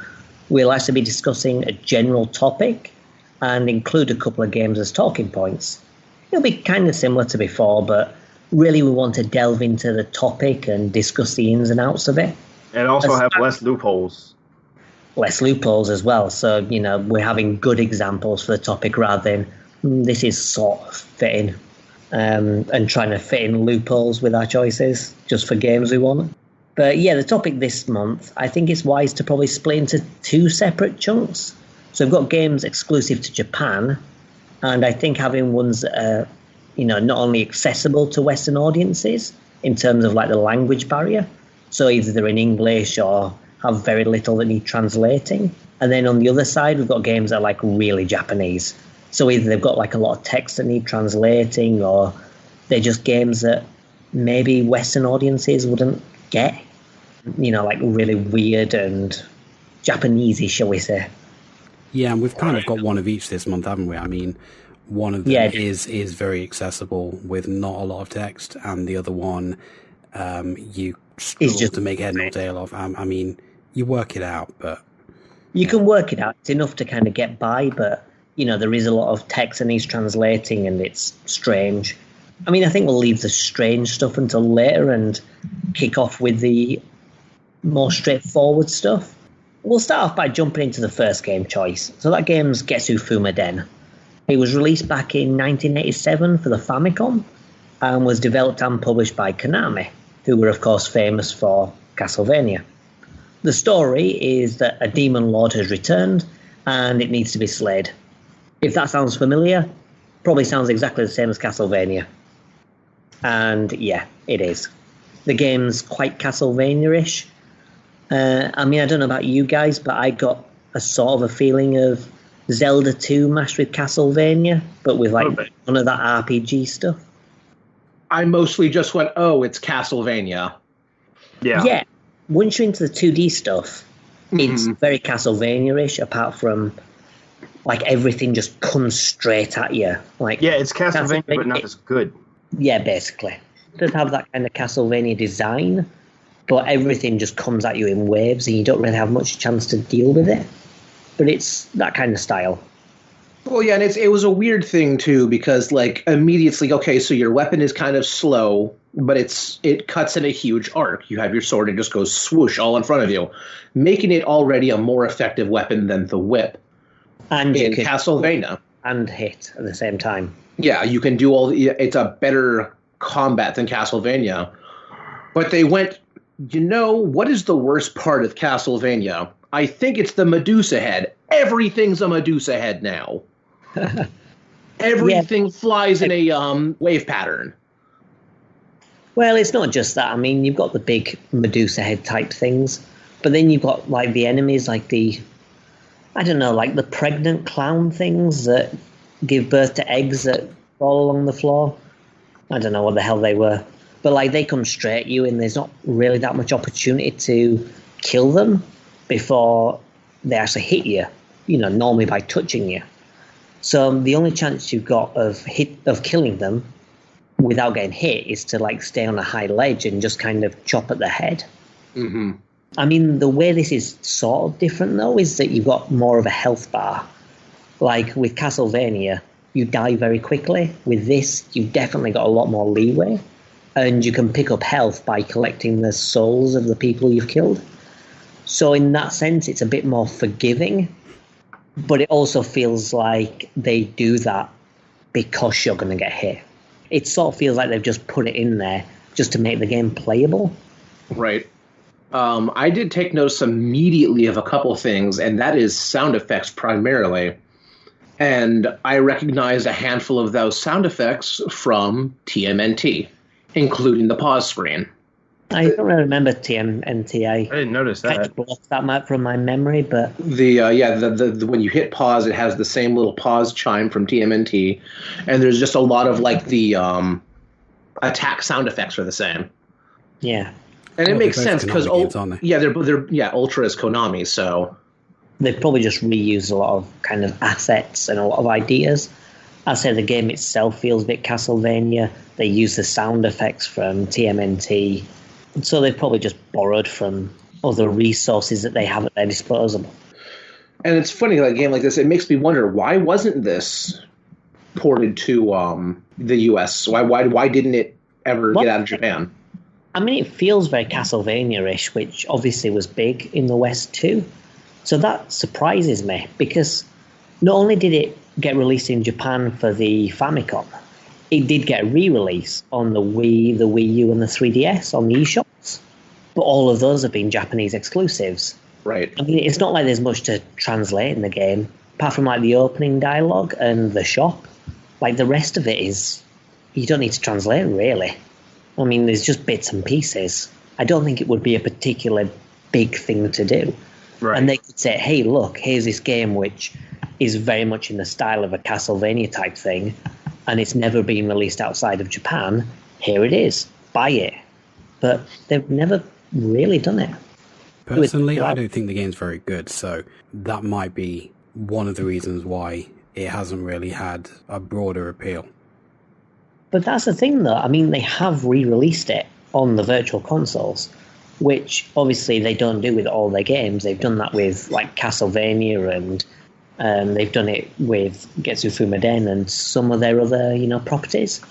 we'll actually be discussing a general topic and include a couple of games as talking points. It'll be kind of similar to before, but really we want to delve into the topic and discuss the ins and outs of it. And also have less loopholes. Less loopholes as well. So, we're having good examples for the topic rather than this is sort of fitting, and trying to fit in loopholes with our choices just for games we want. But yeah, the topic this month, I think it's wise to probably split into 2 separate chunks. So we've got games exclusive to Japan, and I think having ones that are, not only accessible to Western audiences in terms of like the language barrier, so either they're in English or have very little that need translating. And then on the other side, we've got games that are like really Japanese. So either they've got like a lot of text that need translating, or they're just games that maybe Western audiences wouldn't get. Like really weird and Japanesey, shall we say. Yeah, and we've kind of got one of each this month, haven't we? I mean, one of them is very accessible with not a lot of text, and the other one you struggle just to make head nor tail of. I mean, you work it out, but... You can work it out. It's enough to kind of get by, but, there is a lot of text and he's translating, and it's strange. I mean, I think we'll leave the strange stuff until later and kick off with the more straightforward stuff. We'll start off by jumping into the first game choice. So that game's Getsu Fumaden. It was released back in 1987 for the Famicom and was developed and published by Konami, who were of course famous for Castlevania. The story is that a demon lord has returned and it needs to be slayed. If that sounds familiar, probably sounds exactly the same as Castlevania. And yeah, it is. The game's quite Castlevania-ish. I mean, I don't know about you guys, but I got a sort of a feeling of Zelda 2 mashed with Castlevania, but with like none of that RPG stuff. I mostly just went, oh, it's Castlevania. Yeah. Yeah. Once you're into the 2D stuff, it's very Castlevania-ish, apart from like everything just comes straight at you. Like, yeah, it's Castlevania, but not as good. Yeah, basically. It does have that kind of Castlevania design, but everything just comes at you in waves and you don't really have much chance to deal with it. But it's that kind of style. Well, yeah, and it was a weird thing, too, because, like, immediately, okay, so your weapon is kind of slow, but it cuts in a huge arc. You have your sword and it just goes swoosh all in front of you, making it already a more effective weapon than the whip. And in Castlevania. And hit at the same time. Yeah, you can do it's a better combat than Castlevania. But they went, what is the worst part of Castlevania? I think it's the Medusa head. Everything's a Medusa head now. Everything flies in a wave pattern. Well, it's not just that. I mean, you've got the big Medusa head type things, but then you've got like the enemies, like the pregnant clown things that give birth to eggs that fall along the floor. I don't know what the hell they were, but like they come straight at you, and there's not really that much opportunity to kill them before they actually hit you. Normally by touching you. So the only chance you've got of killing them without getting hit is to like stay on a high ledge and just kind of chop at the head. Mm-hmm. I mean, the way this is sort of different though is that you've got more of a health bar. Like with Castlevania, you die very quickly. With this, you've definitely got a lot more leeway, and you can pick up health by collecting the souls of the people you've killed. So in that sense, it's a bit more forgiving, but it also feels like they do that because you're going to get hit. It sort of feels like they've just put it in there just to make the game playable. Right. I did take notice immediately of a couple things, and that is sound effects primarily. And I recognized a handful of those sound effects from TMNT, including the pause screen. I don't really remember TMNT. I didn't notice that. I blocked that map from my memory, but the when you hit pause, it has the same little pause chime from TMNT, and there's just a lot of like the attack sound effects are the same. Yeah, and it makes sense because they're Ultra is Konami, so they probably just reused a lot of kind of assets and a lot of ideas. I say the game itself feels a bit Castlevania. They use the sound effects from TMNT. So they've probably just borrowed from other resources that they have at their disposal. And it's funny, like a game like this, it makes me wonder, why wasn't this ported to the US? Why didn't it ever get out of Japan? I mean, it feels very Castlevania-ish, which obviously was big in the West too. So that surprises me, because not only did it get released in Japan for the Famicom. It did get a re-release on the Wii, the Wii U, and the 3DS on the eShops. But all of those have been Japanese exclusives. Right. I mean, it's not like there's much to translate in the game, apart from like the opening dialogue and the shop. Like the rest of it is, you don't need to translate really. I mean, there's just bits and pieces. I don't think it would be a particular big thing to do. Right. And they could say, hey, look, here's this game which is very much in the style of a Castlevania type thing, and it's never been released outside of Japan. Here it is. Buy it. But they've never really done it. Personally, I don't think the game's very good, so that might be one of the reasons why it hasn't really had a broader appeal. But that's the thing, though. I mean, they have re-released it on the virtual consoles, which obviously they don't do with all their games. They've done that with like Castlevania, and they've done it with Getsu Fumaden and some of their other, properties.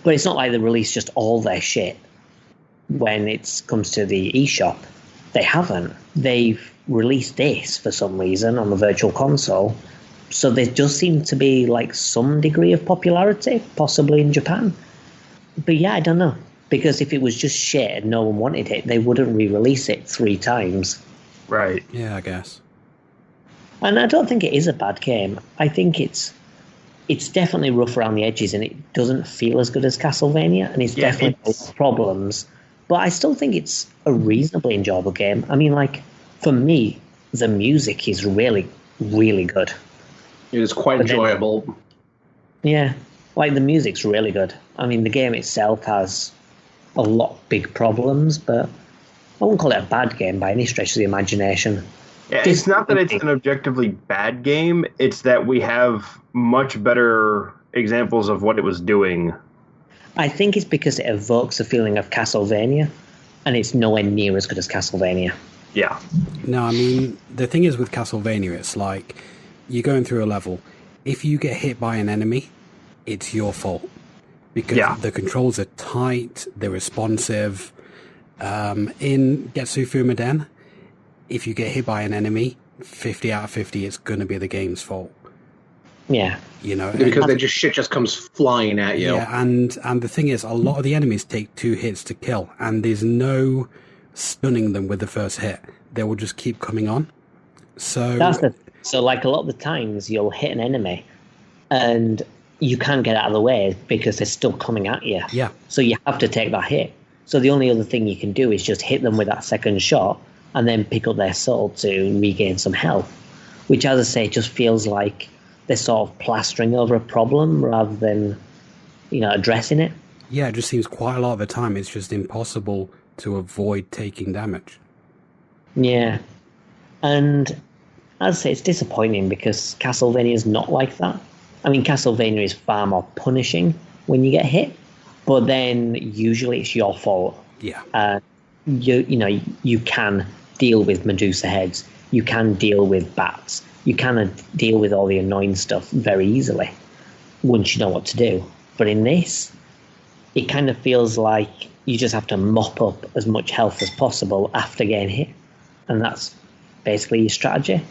But it's not like they release just all their shit when it comes to the eShop. They haven't. They've released this for some reason on the virtual console. So there does seem to be like some degree of popularity, possibly in Japan. But yeah, I don't know. Because if it was just shit and no one wanted it, they wouldn't re-release it 3 times. Right. Yeah, I guess. And I don't think it is a bad game. I think it's definitely rough around the edges and it doesn't feel as good as Castlevania, and it's definitely got problems. But I still think it's a reasonably enjoyable game. I mean, like, for me, the music is really, really good. It is quite enjoyable. Yeah, like the music's really good. I mean, the game itself has a lot of big problems, but I wouldn't call it a bad game by any stretch of the imagination. Yeah, it's not that it's an objectively bad game. It's that we have much better examples of what it was doing. I think it's because it evokes a feeling of Castlevania, and it's nowhere near as good as Castlevania. Yeah. No, I mean, the thing is with Castlevania, it's like you're going through a level. If you get hit by an enemy, it's your fault. Because the controls are tight, they're responsive. In Getsu Fumaden, if you get hit by an enemy, 50 out of 50, it's going to be the game's fault. Yeah. Because shit just comes flying at you. Yeah, and the thing is, a lot of the enemies take 2 hits to kill, and there's no stunning them with the first hit. They will just keep coming on. So like a lot of the times you'll hit an enemy and you can't get out of the way because they're still coming at you. Yeah. So you have to take that hit. So the only other thing you can do is just hit them with that second shot and then pick up their soul to regain some health, which, as I say, just feels like they're sort of plastering over a problem rather than, addressing it. Yeah, it just seems quite a lot of the time it's just impossible to avoid taking damage. Yeah. And as I say, it's disappointing because Castlevania is not like that. I mean, Castlevania is far more punishing when you get hit, but then usually it's your fault. Yeah. You can deal with Medusa heads. You can deal with bats. You can deal with all the annoying stuff very easily once you know what to do. But in this, it kind of feels like you just have to mop up as much health as possible after getting hit. And that's basically your strategy.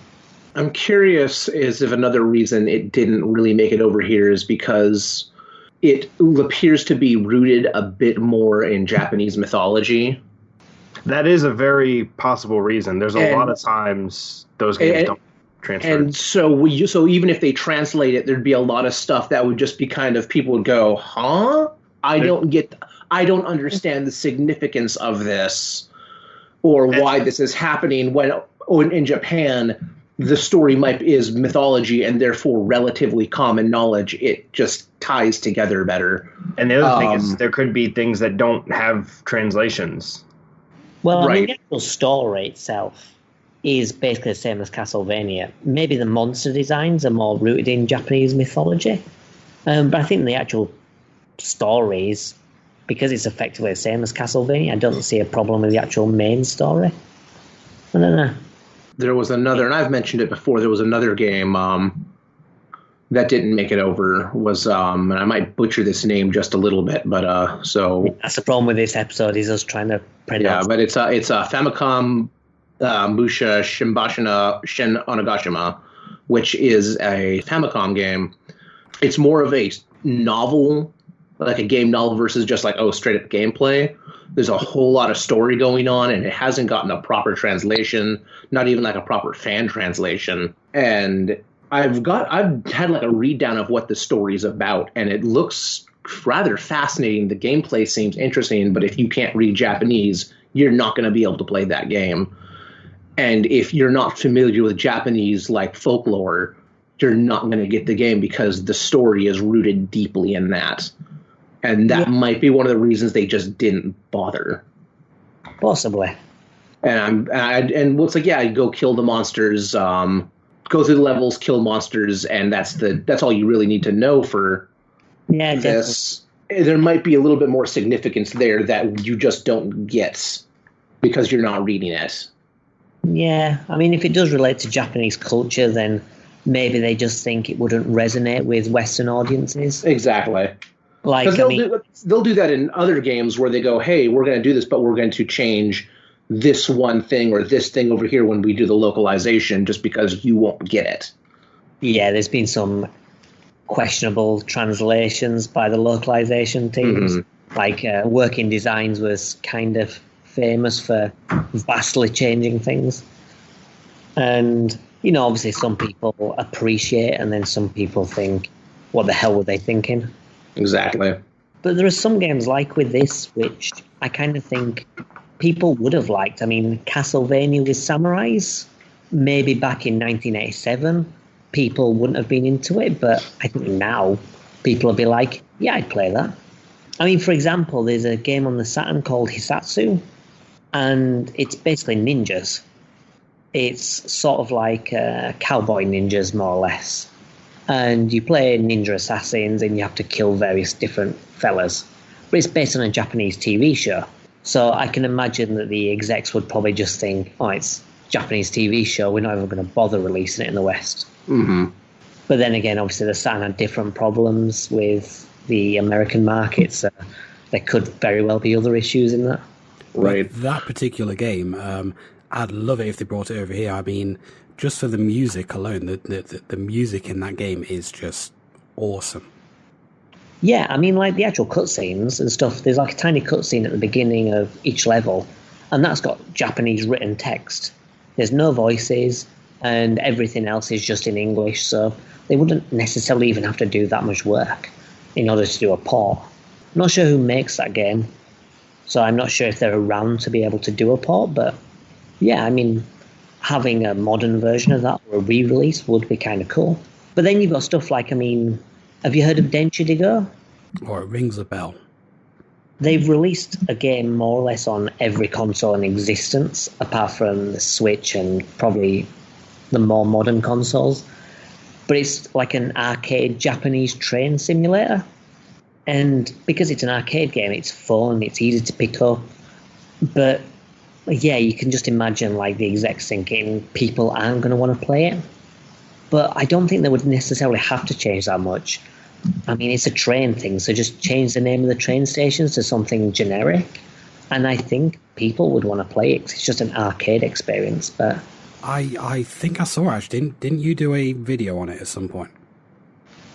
I'm curious if another reason it didn't really make it over here is because it appears to be rooted a bit more in Japanese mythology. That is a very possible reason. There's a lot of times those games don't transfer. And so even if they translate it, there'd be a lot of stuff that would just be kind of, people would go, huh? I don't understand the significance of this or why this is happening when in Japan the story is mythology and therefore relatively common knowledge. It just ties together better. And the other thing is there could be things that don't have translations. Well, I mean, the actual story itself is basically the same as Castlevania. Maybe the monster designs are more rooted in Japanese mythology. But I think the actual stories, because it's effectively the same as Castlevania, I don't see a problem with the actual main story. I don't know. There was another, and I've mentioned it before, there was another game that didn't make it over, and I might butcher this name just a little bit, but so... That's the problem with this episode, is us trying to pronounce. Yeah, but it's a Famicom Musha Shimbashina Shin Onagashima, which is a Famicom game. It's more of a novel, like a game novel versus just like, straight up gameplay. There's a whole lot of story going on, and it hasn't gotten a proper translation, not even like a proper fan translation. And I've had like a read down of what the story's about, and it looks rather fascinating. The gameplay seems interesting, but if you can't read Japanese, you're not going to be able to play that game. And if you're not familiar with Japanese like folklore, you're not going to get the game because the story is rooted deeply in that. And that might be one of the reasons they just didn't bother. Possibly. And it's like, I go kill the monsters, go through the levels, kill monsters, and that's all you really need to know for this. Definitely. There might be a little bit more significance there that you just don't get because you're not reading it. Yeah, I mean, if it does relate to Japanese culture, then maybe they just think it wouldn't resonate with Western audiences. Exactly. Like, they'll do that in other games where they go, hey, we're going to do this, but we're going to change this one thing or this thing over here when we do the localization just because you won't get it. Yeah, there's been some questionable translations by the localization teams. Mm-hmm. Like Working Designs was kind of famous for vastly changing things. And, obviously some people appreciate and then some people think, what the hell were they thinking? Exactly. But there are some games like with this, which I kind of think people would have liked. I mean, Castlevania with samurais, maybe back in 1987, people wouldn't have been into it. But I think now people will be like, yeah, I'd play that. I mean, for example, there's a game on the Saturn called Hisatsu, and it's basically ninjas. It's sort of like cowboy ninjas, more or less. And you play ninja assassins and you have to kill various different fellas. But it's based on a Japanese TV show. So I can imagine that the execs would probably just think, it's a Japanese TV show, we're not even going to bother releasing it in the West. Mm-hmm. But then again, obviously the Saturn had different problems with the American market, so there could very well be other issues in that. Right. With that particular game, I'd love it if they brought it over here. I mean, just for the music alone, the music in that game is just awesome. Yeah, I mean, like the actual cutscenes and stuff, there's like a tiny cutscene at the beginning of each level, and that's got Japanese written text. There's no voices, and everything else is just in English, so they wouldn't necessarily even have to do that much work in order to do a port. I'm not sure who makes that game, so I'm not sure if they're around to be able to do a port, but yeah, I mean, having a modern version of that or a re-release would be kind of cool. But then you've got stuff like, I mean, have you heard of Densha de Go? Or it rings a bell. They've released a game more or less on every console in existence, apart from the Switch and probably the more modern consoles. But it's like an arcade Japanese train simulator. And because it's an arcade game, it's fun, it's easy to pick up. But yeah, you can just imagine like the execs thinking people aren't going to want to play it. But I don't think they would necessarily have to change that much. I mean, it's a train thing, so just change the name of the train stations to something generic. And I think people would want to play it 'cause it's just an arcade experience. But I think I saw it. Didn't you do a video on it at some point?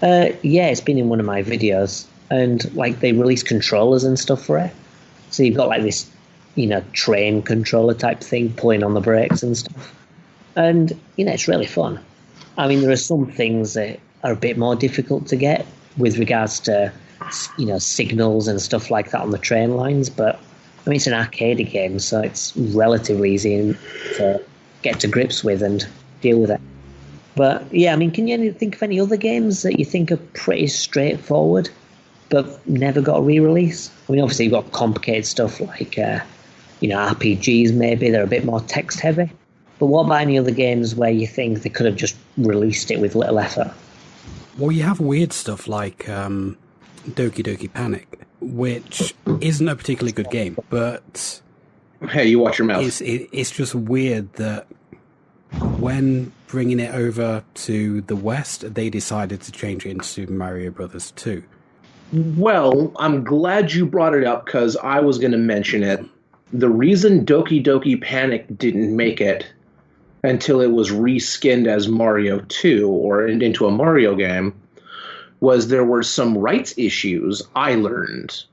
Yeah, it's been in one of my videos. And like they release controllers and stuff for it. So you've got like this, train controller type thing, pulling on the brakes and stuff. And, it's really fun. I mean, there are some things that are a bit more difficult to get with regards to, signals and stuff like that on the train lines. But, I mean, it's an arcade game, so it's relatively easy to get to grips with and deal with it. But, yeah, I mean, can you think of any other games that you think are pretty straightforward but never got a re-release? I mean, obviously you've got complicated stuff like, RPGs maybe, they're a bit more text-heavy. But what about any other games where you think they could have just released it with little effort? Well, you have weird stuff like Doki Doki Panic, which isn't a particularly good game, but... Hey, you watch your mouth. It's just weird that when bringing it over to the West, they decided to change it into Super Mario Brothers 2. Well, I'm glad you brought it up because I was going to mention it. The reason Doki Doki Panic didn't make it until it was reskinned as Mario 2 or into a Mario game, was there were some rights issues I learned.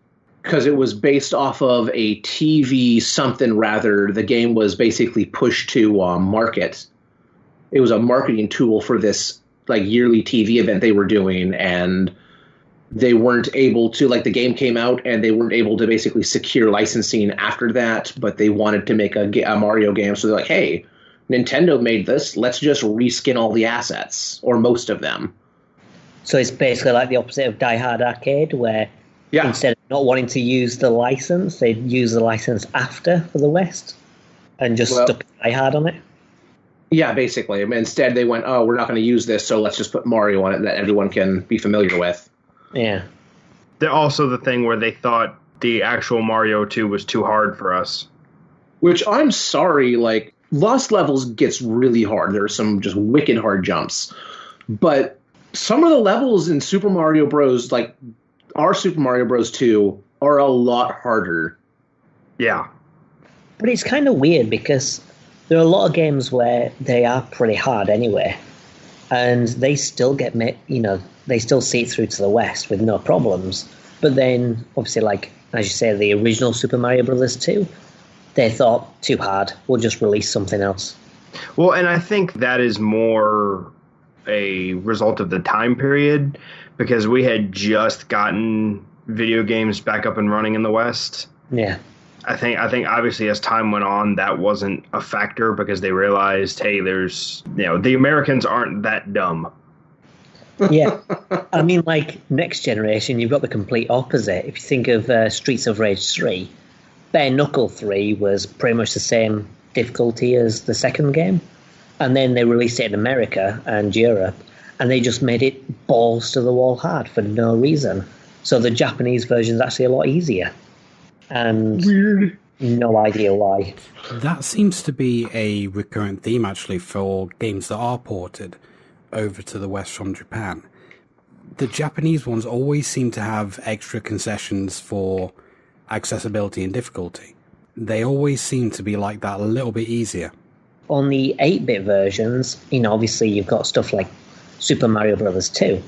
Because it was based off of a TV something rather. The game was basically pushed to market. It was a marketing tool for this like yearly TV event they were doing, and they weren't able to, like, the game came out and they weren't able to basically secure licensing after that, but they wanted to make a Mario game. So they're like, hey, Nintendo made this. Let's just reskin all the assets, or most of them. So it's basically like the opposite of Die Hard Arcade, where instead of not wanting to use the license, they'd use the license after for the West and just stuck Die Hard on it. Yeah, basically. I mean, instead they went, oh, we're not going to use this, so let's just put Mario on it that everyone can be familiar with. Yeah. They're also the thing where they thought the actual Mario 2 was too hard for us. Which, I'm sorry, like, Lost Levels gets really hard. There are some just wicked hard jumps. But some of the levels in Super Mario Bros., like our Super Mario Bros. 2, are a lot harder. Yeah. But it's kind of weird because there are a lot of games where they are pretty hard anyway, and they still get, they still see it through to the West with no problems. But then, obviously, like, as you say, the original Super Mario Bros. 2, they thought, too hard, we'll just release something else. Well, and I think that is more a result of the time period, because we had just gotten video games back up and running in the West. Yeah. I think obviously as time went on, that wasn't a factor because they realized, hey, there's, the Americans aren't that dumb. Yeah. I mean, like, next generation, you've got the complete opposite. If you think of Streets of Rage 3, Bare Knuckle 3 was pretty much the same difficulty as the second game. And then they released it in America and Europe, and they just made it balls to the wall hard for no reason. So the Japanese version is actually a lot easier. And weird. No idea why. That seems to be a recurrent theme, actually, for games that are ported over to the West from Japan. The Japanese ones always seem to have extra concessions for accessibility and difficulty. They always seem to be like that, a little bit easier. On the 8-bit versions, obviously you've got stuff like Super Mario Bros. 2,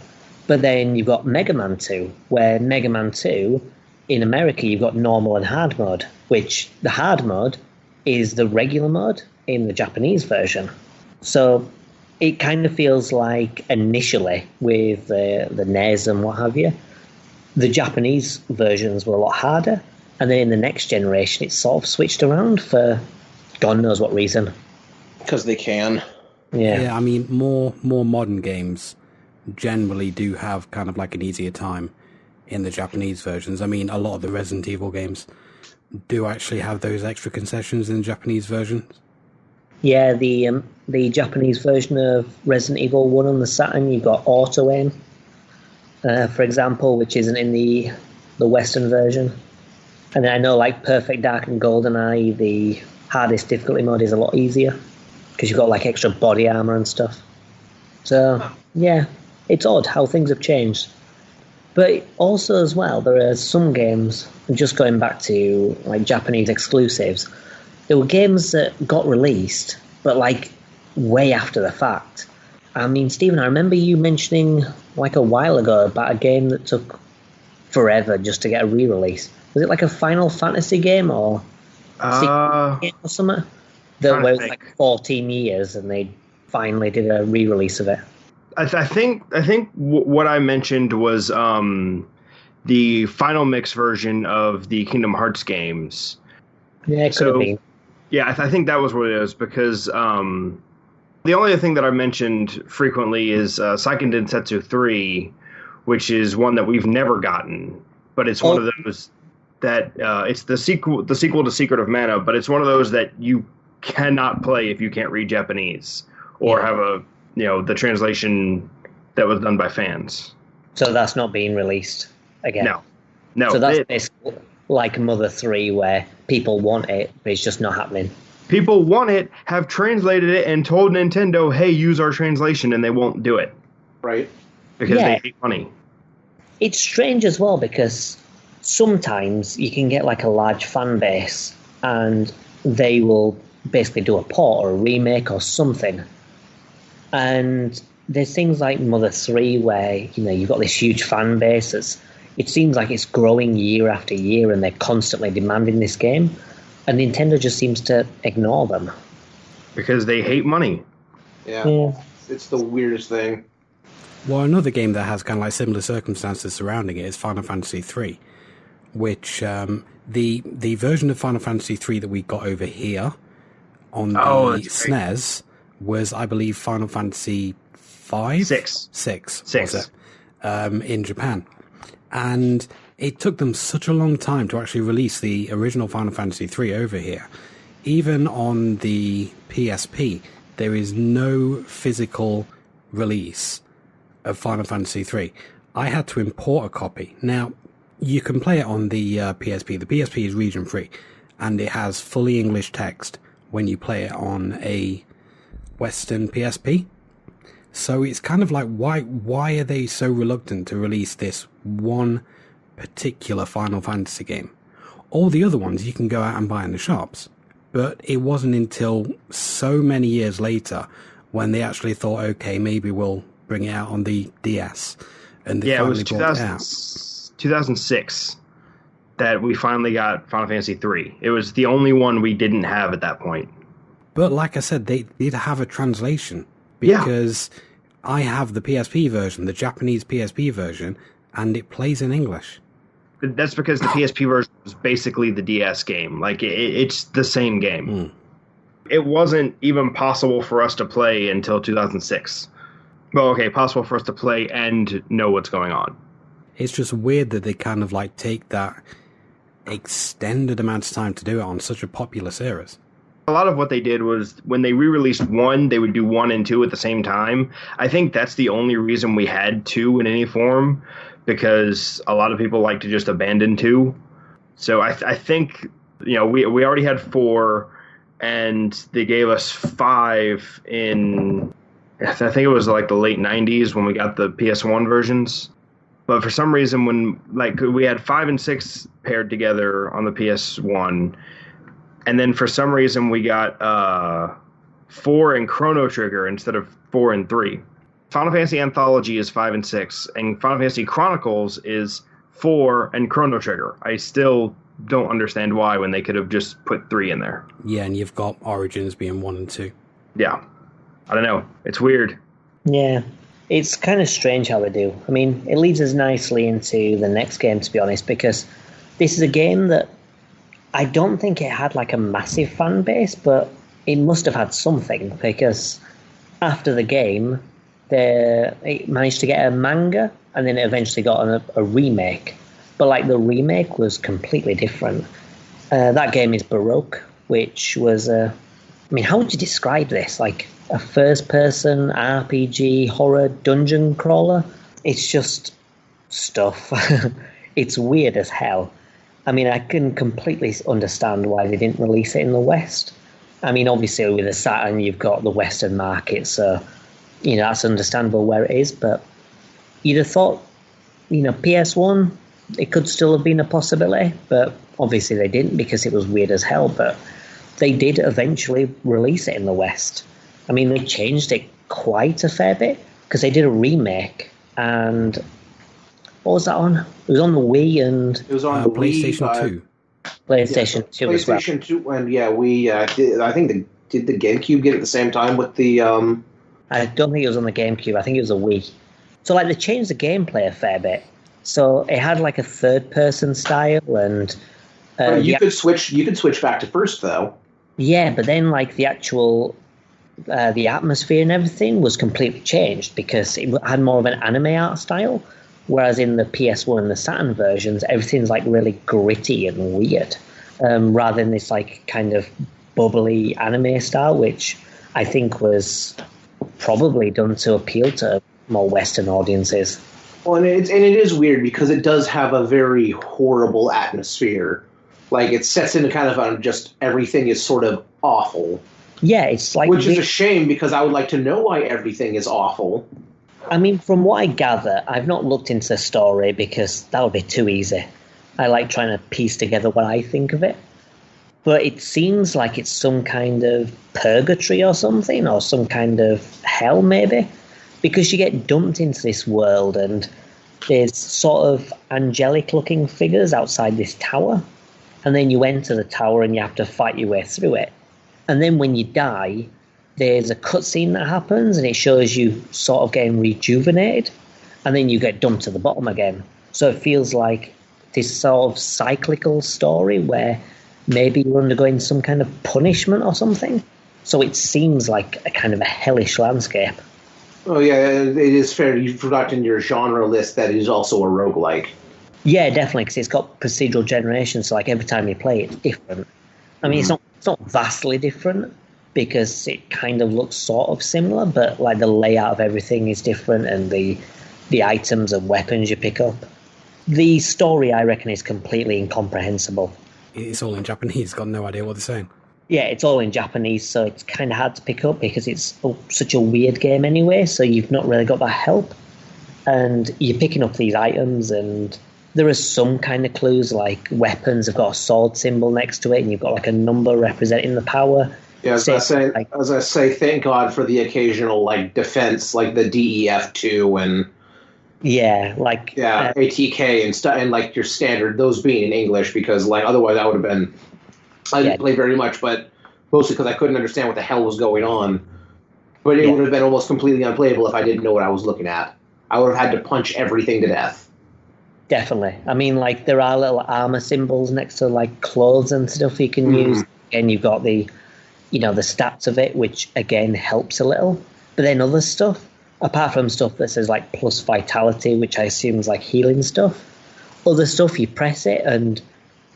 but then you've got Mega Man 2, where Mega Man 2, in America, you've got normal and hard mode, which the hard mode is the regular mode in the Japanese version. So it kind of feels like initially with the NES and what have you, the Japanese versions were a lot harder, and then in the next generation it's sort of switched around for God knows what reason. Because they can. Yeah, I mean, more modern games generally do have kind of like an easier time in the Japanese versions. I mean, a lot of the Resident Evil games do actually have those extra concessions in the Japanese versions. Yeah, the Japanese version of Resident Evil 1 on the Saturn, you've got auto aim, for example, which isn't in the Western version. And then I know, like, Perfect Dark and GoldenEye, the hardest difficulty mode is a lot easier because you've got, like, extra body armor and stuff. So, yeah, it's odd how things have changed. But also as well, there are some games, just going back to like Japanese exclusives, there were games that got released, but like way after the fact. I mean, Stephen, I remember you mentioning like a while ago about a game that took forever just to get a re-release. Was it like a Final Fantasy game or game or something? That where it was like 14 years and they finally did a re-release of it. I think what I mentioned was the Final Mix version of the Kingdom Hearts games. Yeah, it could have been. Yeah, I think that was what it is, because the only other thing that I mentioned frequently is Seiken Densetsu 3, which is one that we've never gotten, but it's one of those that it's the sequel to Secret of Mana, but it's one of those that you cannot play if you can't read Japanese or have the translation that was done by fans. So that's not being released again? No. So that's basically like Mother 3, where people want it, but it's just not happening. People want it, have translated it, and told Nintendo, hey, use our translation, and they won't do it. Right. Because they hate money. It's strange as well, because sometimes you can get like a large fan base, and they will basically do a port or a remake or something. And there's things like Mother 3 where, you've got this huge fan base. It seems like it's growing year after year and they're constantly demanding this game. And Nintendo just seems to ignore them. Because they hate money. Yeah. It's the weirdest thing. Well, another game that has kind of like similar circumstances surrounding it is Final Fantasy III, which the version of Final Fantasy III that we got over here on the SNES was, I believe, Final Fantasy V? Six. Was it? In Japan. And it took them such a long time to actually release the original Final Fantasy III over here. Even on the PSP, there is no physical release of Final Fantasy III. I had to import a copy. Now, you can play it on the PSP. The PSP is region free, and it has fully English text when you play it on a Western PSP. So it's kind of like, why are they so reluctant to release this one particular Final Fantasy game? All the other ones you can go out and buy in the shops. But it wasn't until so many years later when they actually thought, okay, maybe we'll bring it out on the DS. And they finally it was 2006 that we finally got Final Fantasy III. It was the only one we didn't have at that point. But like I said, they did have a translation. Because I have the PSP version, the Japanese PSP version, and it plays in English. That's because the PSP version was basically the DS game. Like, it's the same game. It wasn't even possible for us to play until 2006. Well, okay, possible for us to play and know what's going on. It's just weird that they kind of like take that extended amount of time to do it on such a popular series. A lot of what they did was when they re-released 1, they would do 1 and 2 at the same time. I think that's the only reason we had 2 in any form, because a lot of people like to just abandon 2. So I think, we already had 4, and they gave us 5 in, I think it was like the late 90s when we got the PS1 versions. But for some reason, when we had 5 and 6 paired together on the PS1, and then for some reason we got 4 and Chrono Trigger instead of 4 and 3. Final Fantasy Anthology is 5 and 6, and Final Fantasy Chronicles is 4 and Chrono Trigger. I still don't understand why when they could have just put 3 in there. Yeah, and you've got Origins being 1 and 2. Yeah. I don't know. It's weird. Yeah. It's kind of strange how they do. I mean, it leads us nicely into the next game, to be honest, because this is a game that I don't think it had like a massive fan base, but it must have had something, because after the game, it managed to get a manga, and then it eventually got a remake. But like the remake was completely different. That game is Baroque, which was how would you describe this? Like a first-person RPG horror dungeon crawler? It's just stuff. It's weird as hell. I mean, I can completely understand why they didn't release it in the West. I mean, obviously with the Saturn, you've got the Western market, so, that's understandable where it is. But you'd have thought, PS1, it could still have been a possibility, but obviously they didn't because it was weird as hell. But they did eventually release it in the West. I mean, they changed it quite a fair bit because they did a remake, and what was that on? It was on the Wii and it was on the PlayStation 2. PlayStation 2 as well. PlayStation 2, and we I think did the GameCube get it at the same time with the I don't think it was on the GameCube. I think it was a Wii. So they changed the gameplay a fair bit. So it had like a third-person style, and you could switch back to first though. Yeah, but then the actual the atmosphere and everything was completely changed because it had more of an anime art style. Whereas in the PS1 and the Saturn versions, everything's really gritty and weird, rather than this kind of bubbly anime style, which I think was probably done to appeal to more Western audiences. Well, and it is weird because it does have a very horrible atmosphere. It sets into kind of just everything is sort of awful. Yeah, it's which is a shame because I would like to know why everything is awful. I mean, from what I gather, I've not looked into the story because that would be too easy. I like trying to piece together what I think of it. but it seems like it's some kind of purgatory or something, or some kind of hell maybe, because you get dumped into this world and there's sort of angelic looking figures outside this tower, and then you enter the tower and you have to fight your way through it. And then when you die, there's a cutscene that happens and it shows you sort of getting rejuvenated, and then you get dumped to the bottom again. So it feels like this sort of cyclical story where maybe you're undergoing some kind of punishment or something. So it seems like a kind of a hellish landscape. Oh, yeah, it is fair. You forgot in your genre list that it is also a roguelike. Yeah, definitely, because it's got procedural generation, so like every time you play it's different. I mean, it's not vastly different, because it kind of looks sort of similar, but like the layout of everything is different, and the items and weapons you pick up. The story, I reckon, is completely incomprehensible. It's all in Japanese, got no idea what they're saying. Yeah, it's all in Japanese, so it's kind of hard to pick up because it's such a weird game anyway, so you've not really got that help. And you're picking up these items, and there are some kind of clues, like weapons have got a sword symbol next to it, and you've got like a number representing the power. Yeah, as I say, thank God for the occasional like defense, like the DEF2 and ATK and stuff, and like your standard, those being in English, because like otherwise I would have been. I didn't play very much, but mostly because I couldn't understand what the hell was going on. But it would have been almost completely unplayable if I didn't know what I was looking at. I would have had to punch everything to death. Definitely. I mean, like, there are little armor symbols next to, like, clothes and stuff you can use. And you've got the stats of it, which, again, helps a little. But then other stuff, apart from stuff that says, like, plus vitality, which I assume is, like, healing stuff, other stuff, you press it and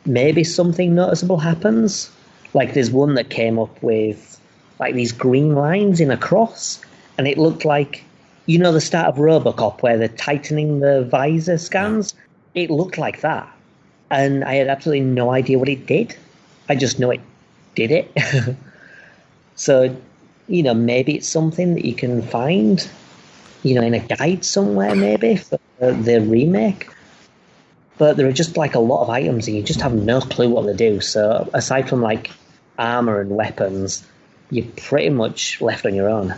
maybe something noticeable happens. Like, there's one that came up with, like, these green lines in a cross, and it looked like, you know, the start of RoboCop where they're tightening the visor scans? It looked like that. And I had absolutely no idea what it did. I just know it did it. So, you know, maybe it's something that you can find, you know, in a guide somewhere maybe for the remake. But there are just like a lot of items and you just have no clue what they do. So aside from like armor and weapons, you're pretty much left on your own.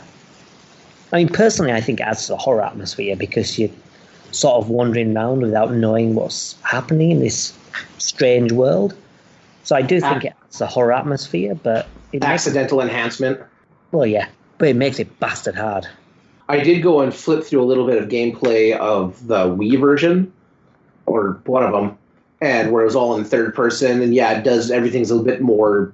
I mean, personally, I think it adds to the horror atmosphere because you're sort of wandering around without knowing what's happening in this strange world. So I do think it adds to the horror atmosphere, but... Accidental enhancement. Well, yeah, but it makes it bastard hard. I did go and flip through a little bit of gameplay of the Wii version, or one of them, and where it was all in third person, and yeah, it does, everything's a little bit more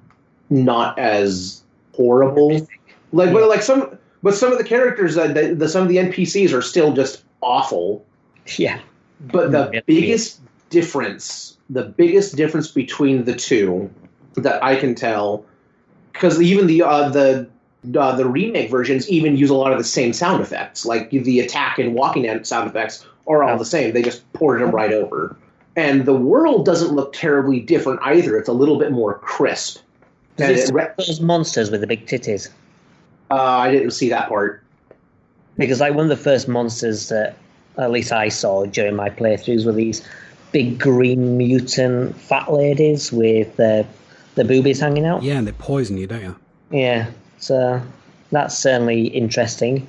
not as horrible. But some of the characters, some of the NPCs are still just awful. Yeah. But the biggest difference between the two that I can tell, because even the remake versions even use a lot of the same sound effects, like the attack and walking sound effects are all the same. They just ported them right over. And the world doesn't look terribly different either. It's a little bit more crisp. Those monsters with the big titties. I didn't see that part. Because like one of the first monsters that at least I saw during my playthroughs were these big green mutant fat ladies with the boobies hanging out. Yeah, and they poison you, don't you? Yeah, so that's certainly interesting.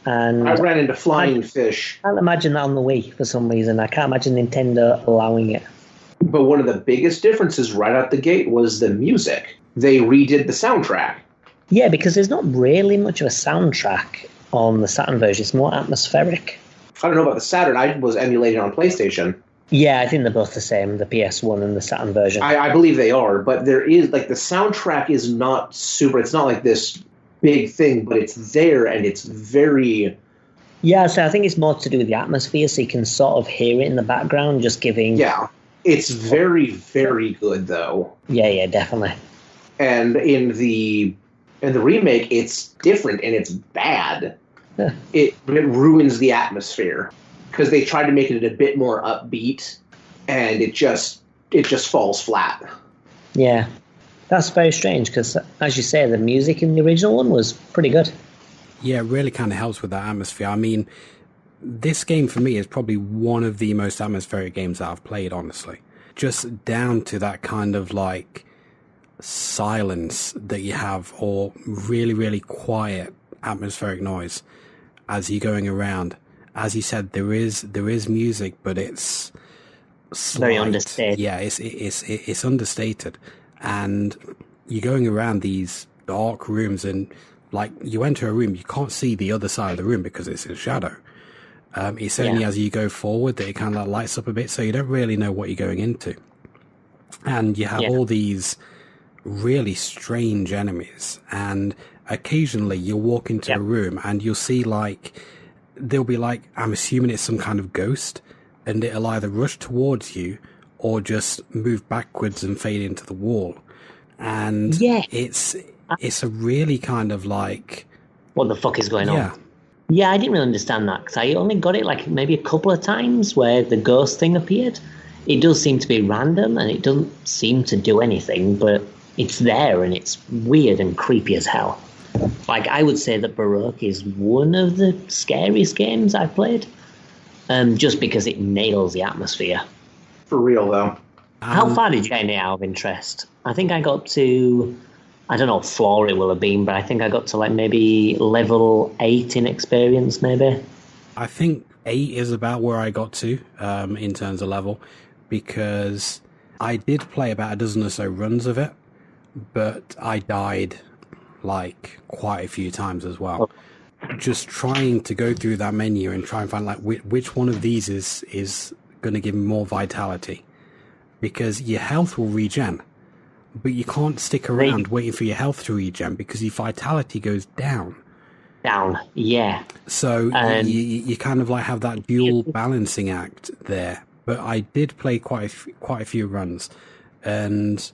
And I ran into flying fish. I can't imagine that on the Wii for some reason. I can't imagine Nintendo allowing it. But one of the biggest differences right out the gate was the music. They redid the soundtrack. Yeah, because there's not really much of a soundtrack on the Saturn version. It's more atmospheric. I don't know about the Saturn. I was emulating on PlayStation. Yeah, I think they're both the same, the PS1 and the Saturn version. I believe they are, but there is, like, the soundtrack is not super, it's not like this big thing, but it's there and it's very... Yeah, so I think it's more to do with the atmosphere, so you can sort of hear it in the background, just giving... Yeah, it's very, very good, though. Yeah, definitely. And in the remake, it's different and it's bad. Yeah. It ruins the atmosphere because they tried to make it a bit more upbeat, and it just falls flat. Yeah, that's very strange because, as you say, the music in the original one was pretty good. Yeah, it really kind of helps with that atmosphere. I mean, this game for me is probably one of the most atmospheric games that I've played, honestly. Just down to that kind of like silence that you have, or really, really quiet atmospheric noise as you're going around. As you said, there is music, but it's slight. Very understated. Yeah, it's understated, and you're going around these dark rooms, and like you enter a room, you can't see the other side of the room because it's in shadow. It's only as you go forward that it kind of like lights up a bit, so you don't really know what you're going into. And you have all these really strange enemies, and occasionally you'll walk into a room and you'll see like, there'll be like, I'm assuming it's some kind of ghost, and it'll either rush towards you or just move backwards and fade into the wall. And it's a really kind of like, what the fuck is going on? Yeah, I didn't really understand that, because I only got it like maybe a couple of times where the ghost thing appeared. It does seem to be random, and it doesn't seem to do anything, but it's there, and it's weird and creepy as hell. Like, I would say that Baroque is one of the scariest games I've played, just because it nails the atmosphere. For real, though. How far did you get in it out of interest? I think I got to, I don't know what floor it will have been, but I think I got to like maybe level 8 in experience, maybe. I think 8 is about where I got to in terms of level, because I did play about a dozen or so runs of it, but I died like quite a few times as well. Just trying to go through that menu and try and find like which one of these is going to give me more vitality, because your health will regen, but you can't stick around waiting for your health to regen because your vitality goes down. So you kind of like have that dual balancing act there. But I did play quite a few runs, and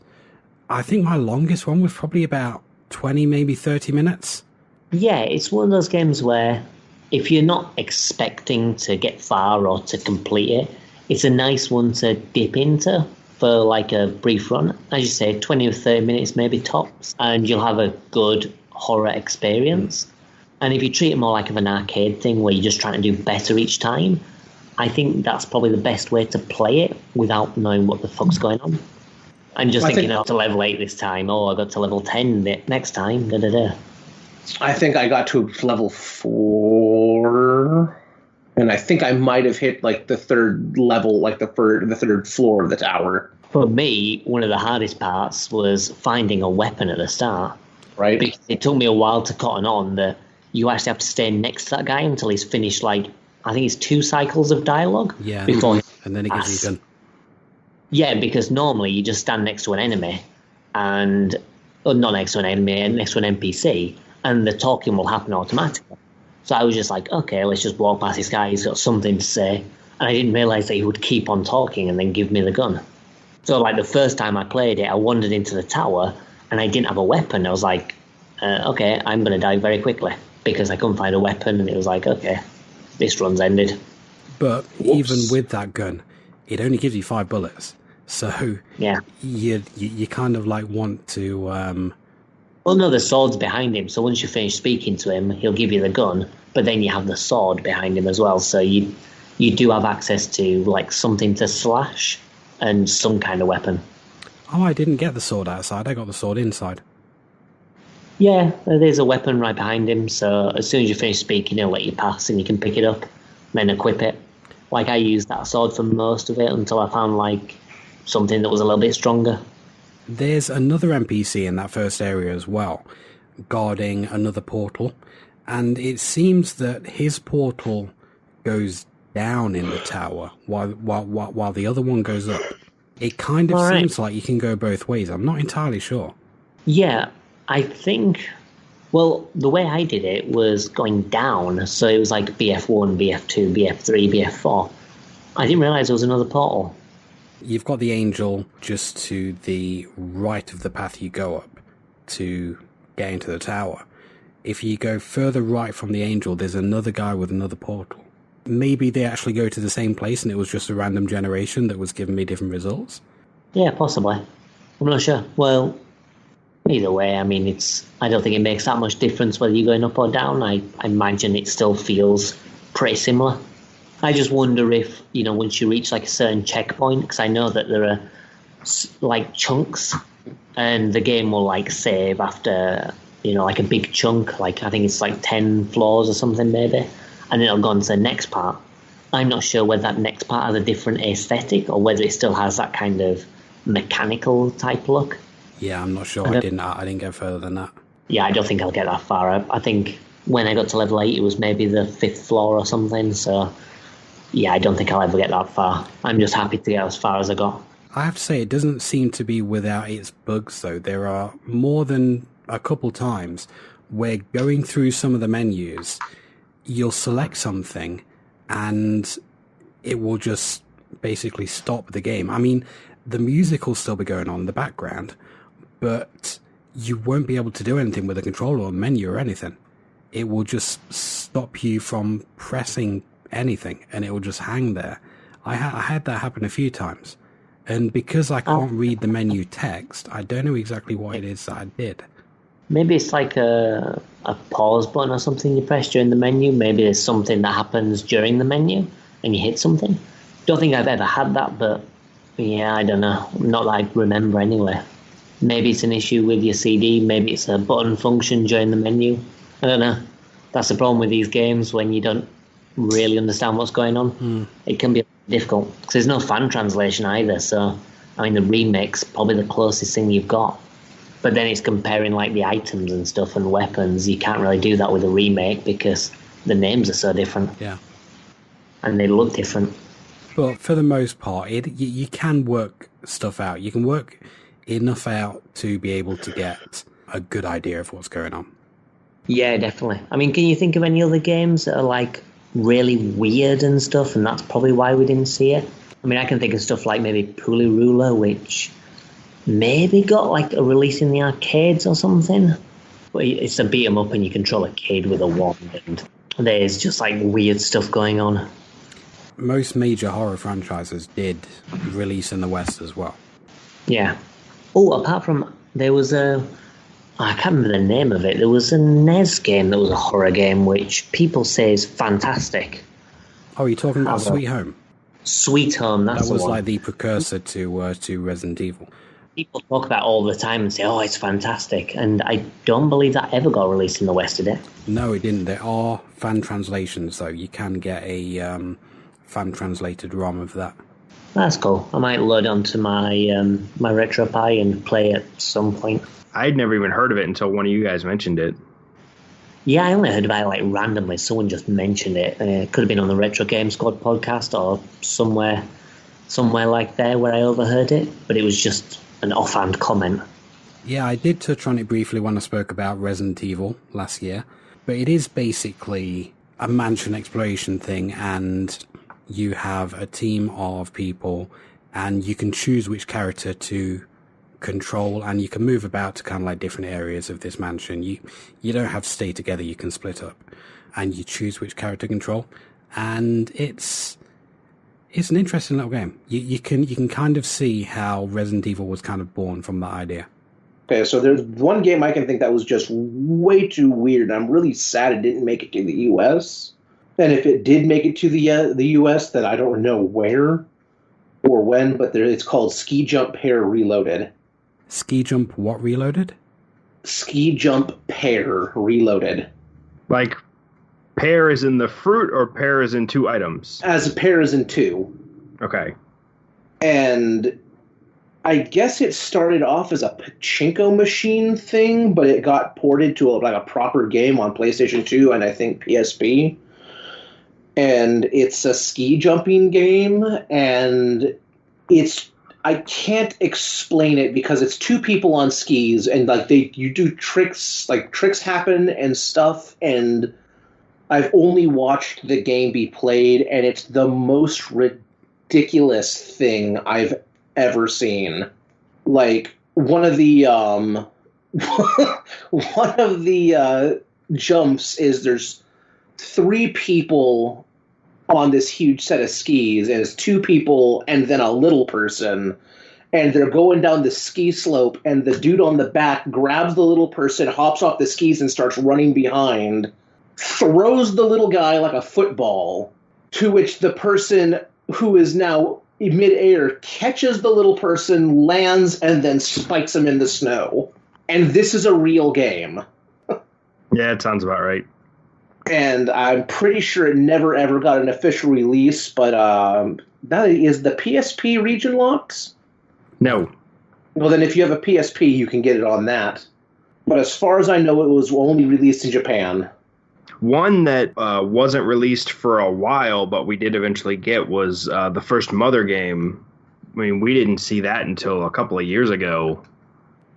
I think my longest one was probably about 20, maybe 30 minutes. Yeah, it's one of those games where if you're not expecting to get far or to complete it, it's a nice one to dip into for like a brief run. As you say, 20 or 30 minutes maybe tops, and you'll have a good horror experience. And if you treat it more like of an arcade thing where you're just trying to do better each time, I think that's probably the best way to play it without knowing what the fuck's going on. And just thinking, to level 8 this time, I got to level 10 next time, da-da-da. I think I got to level 4, and I think I might have hit like the third level, like the third floor of the tower. For me, one of the hardest parts was finding a weapon at the start. Right. Because it took me a while to cotton on that you actually have to stay next to that guy until he's finished, like, I think it's 2 cycles of dialogue. Yeah, before and then it gives you a gun. Yeah, because normally you just stand next to an enemy, and not next to an enemy, next to an NPC, and the talking will happen automatically. So I was just like, okay, let's just walk past this guy. He's got something to say, and I didn't realize that he would keep on talking and then give me the gun. So like the first time I played it, I wandered into the tower, and I didn't have a weapon. I was like, okay, I'm going to die very quickly because I couldn't find a weapon, and it was like, okay, this run's ended. But even with that gun, it only gives you 5 bullets. So you kind of like want to... Well, no, the sword's behind him. So once you finish speaking to him, he'll give you the gun, but then you have the sword behind him as well. So you do have access to like something to slash and some kind of weapon. Oh, I didn't get the sword outside. I got the sword inside. Yeah, there's a weapon right behind him. So as soon as you finish speaking, he'll let you pass and you can pick it up, then equip it. Like I used that sword for most of it until I found like something that was a little bit stronger. There's another NPC in that first area as well, guarding another portal, and it seems that his portal goes down in the tower while the other one goes up. It kind of seems like you can go both ways. I'm not entirely sure. Yeah, I think... Well, the way I did it was going down, so it was like BF1, BF2, BF3, BF4. I didn't realise there was another portal. You've got the angel just to the right of the path you go up to get into the tower. If you go further right from the angel, there's another guy with another portal. Maybe they actually go to the same place and it was just a random generation that was giving me different results. Yeah, possibly. I'm not sure. Well, either way, I mean, I don't think it makes that much difference whether you're going up or down. I imagine it still feels pretty similar. I just wonder if, once you reach like a certain checkpoint, because I know that there are like chunks and the game will like save after, like a big chunk, like I think it's like 10 floors or something maybe, and it'll go on to the next part. I'm not sure whether that next part has a different aesthetic or whether it still has that kind of mechanical type look. Yeah, I'm not sure. I didn't go further than that. Yeah, I don't think I'll get that far. I think when I got to level 8, it was maybe the 5th floor or something. So, yeah, I don't think I'll ever get that far. I'm just happy to get as far as I got. I have to say, it doesn't seem to be without its bugs, though. There are more than a couple times where going through some of the menus, you'll select something and it will just basically stop the game. I mean, the music will still be going on in the background, but you won't be able to do anything with the controller or the menu or anything. It will just stop you from pressing anything, and it will just hang there. I had that happen a few times. And because I can't read the menu text, I don't know exactly what it is that I did. Maybe it's like a pause button or something you press during the menu. Maybe there's something that happens during the menu and you hit something. Don't think I've ever had that, but yeah, I don't know. Not that I remember anyway. Maybe it's an issue with your CD. Maybe it's a button function during the menu. I don't know. That's the problem with these games when you don't really understand what's going on. It can be difficult because there's no fan translation either. So, I mean, the remake's probably the closest thing you've got. But then it's comparing like the items and stuff and weapons. You can't really do that with a remake because the names are so different. Yeah. And they look different. But for the most part, you can work stuff out. You can work enough out to be able to get a good idea of what's going on. Yeah, definitely. I mean, can you think of any other games that are like really weird and stuff, and that's probably why we didn't see it? I mean, I can think of stuff like maybe Pulley Ruler, which maybe got like a release in the arcades or something. But it's a beat 'em up and you control a kid with a wand, and there's just like weird stuff going on. Most major horror franchises did release in the West as well. Yeah. Oh, apart from, there was I can't remember the name of it. There was a NES game that was a horror game, which people say is fantastic. Oh, you're talking about Sweet Home? Sweet Home, that's the one. That was like the precursor to Resident Evil. People talk about it all the time and say, oh, it's fantastic. And I don't believe that ever got released in the West, did it? No, it didn't. There are fan translations, though. You can get a fan-translated ROM of that. That's cool. I might load onto my my Retro Pi and play at some point. I'd never even heard of it until one of you guys mentioned it. Yeah, I only heard about it like randomly. Someone just mentioned it. It could have been on the Retro Game Squad podcast or somewhere like there where I overheard it. But it was just an offhand comment. Yeah, I did touch on it briefly when I spoke about Resident Evil last year. But it is basically a mansion exploration thing, and you have a team of people and you can choose which character to control, and you can move about to kind of like different areas of this mansion. You don't have to stay together, you can split up and you choose which character to control, and it's an interesting little game. You can kind of see how Resident Evil was kind of born from that idea. Okay, so there's one game I can think that was just way too weird. I'm really sad it didn't make it to the US. And if it did make it to the US, then I don't know where or when, but it's called Ski Jump Pair Reloaded. Ski Jump what reloaded? Ski Jump Pair Reloaded. Like, pear is in the fruit or pear is in two items? As a pair is in two. Okay. And I guess it started off as a pachinko machine thing, but it got ported to a proper game on PlayStation 2 and I think PSP. And it's a ski jumping game, and I can't explain it because it's two people on skis, and you do tricks happen and stuff, and I've only watched the game be played, and it's the most ridiculous thing I've ever seen. Like, one of the jumps is there's 3 people on this huge set of skis, and it's 2 people and then a little person, and they're going down the ski slope, and the dude on the back grabs the little person, hops off the skis and starts running behind, throws the little guy like a football, to which the person who is now in midair, catches the little person, lands, and then spikes him in the snow. And this is a real game. Yeah, it sounds about right. And I'm pretty sure it never ever got an official release, but that is the PSP region locks? No. Well, then if you have a PSP, you can get it on that. But as far as I know, it was only released in Japan. One that wasn't released for a while, but we did eventually get, was the first Mother game. I mean, we didn't see that until a couple of years ago.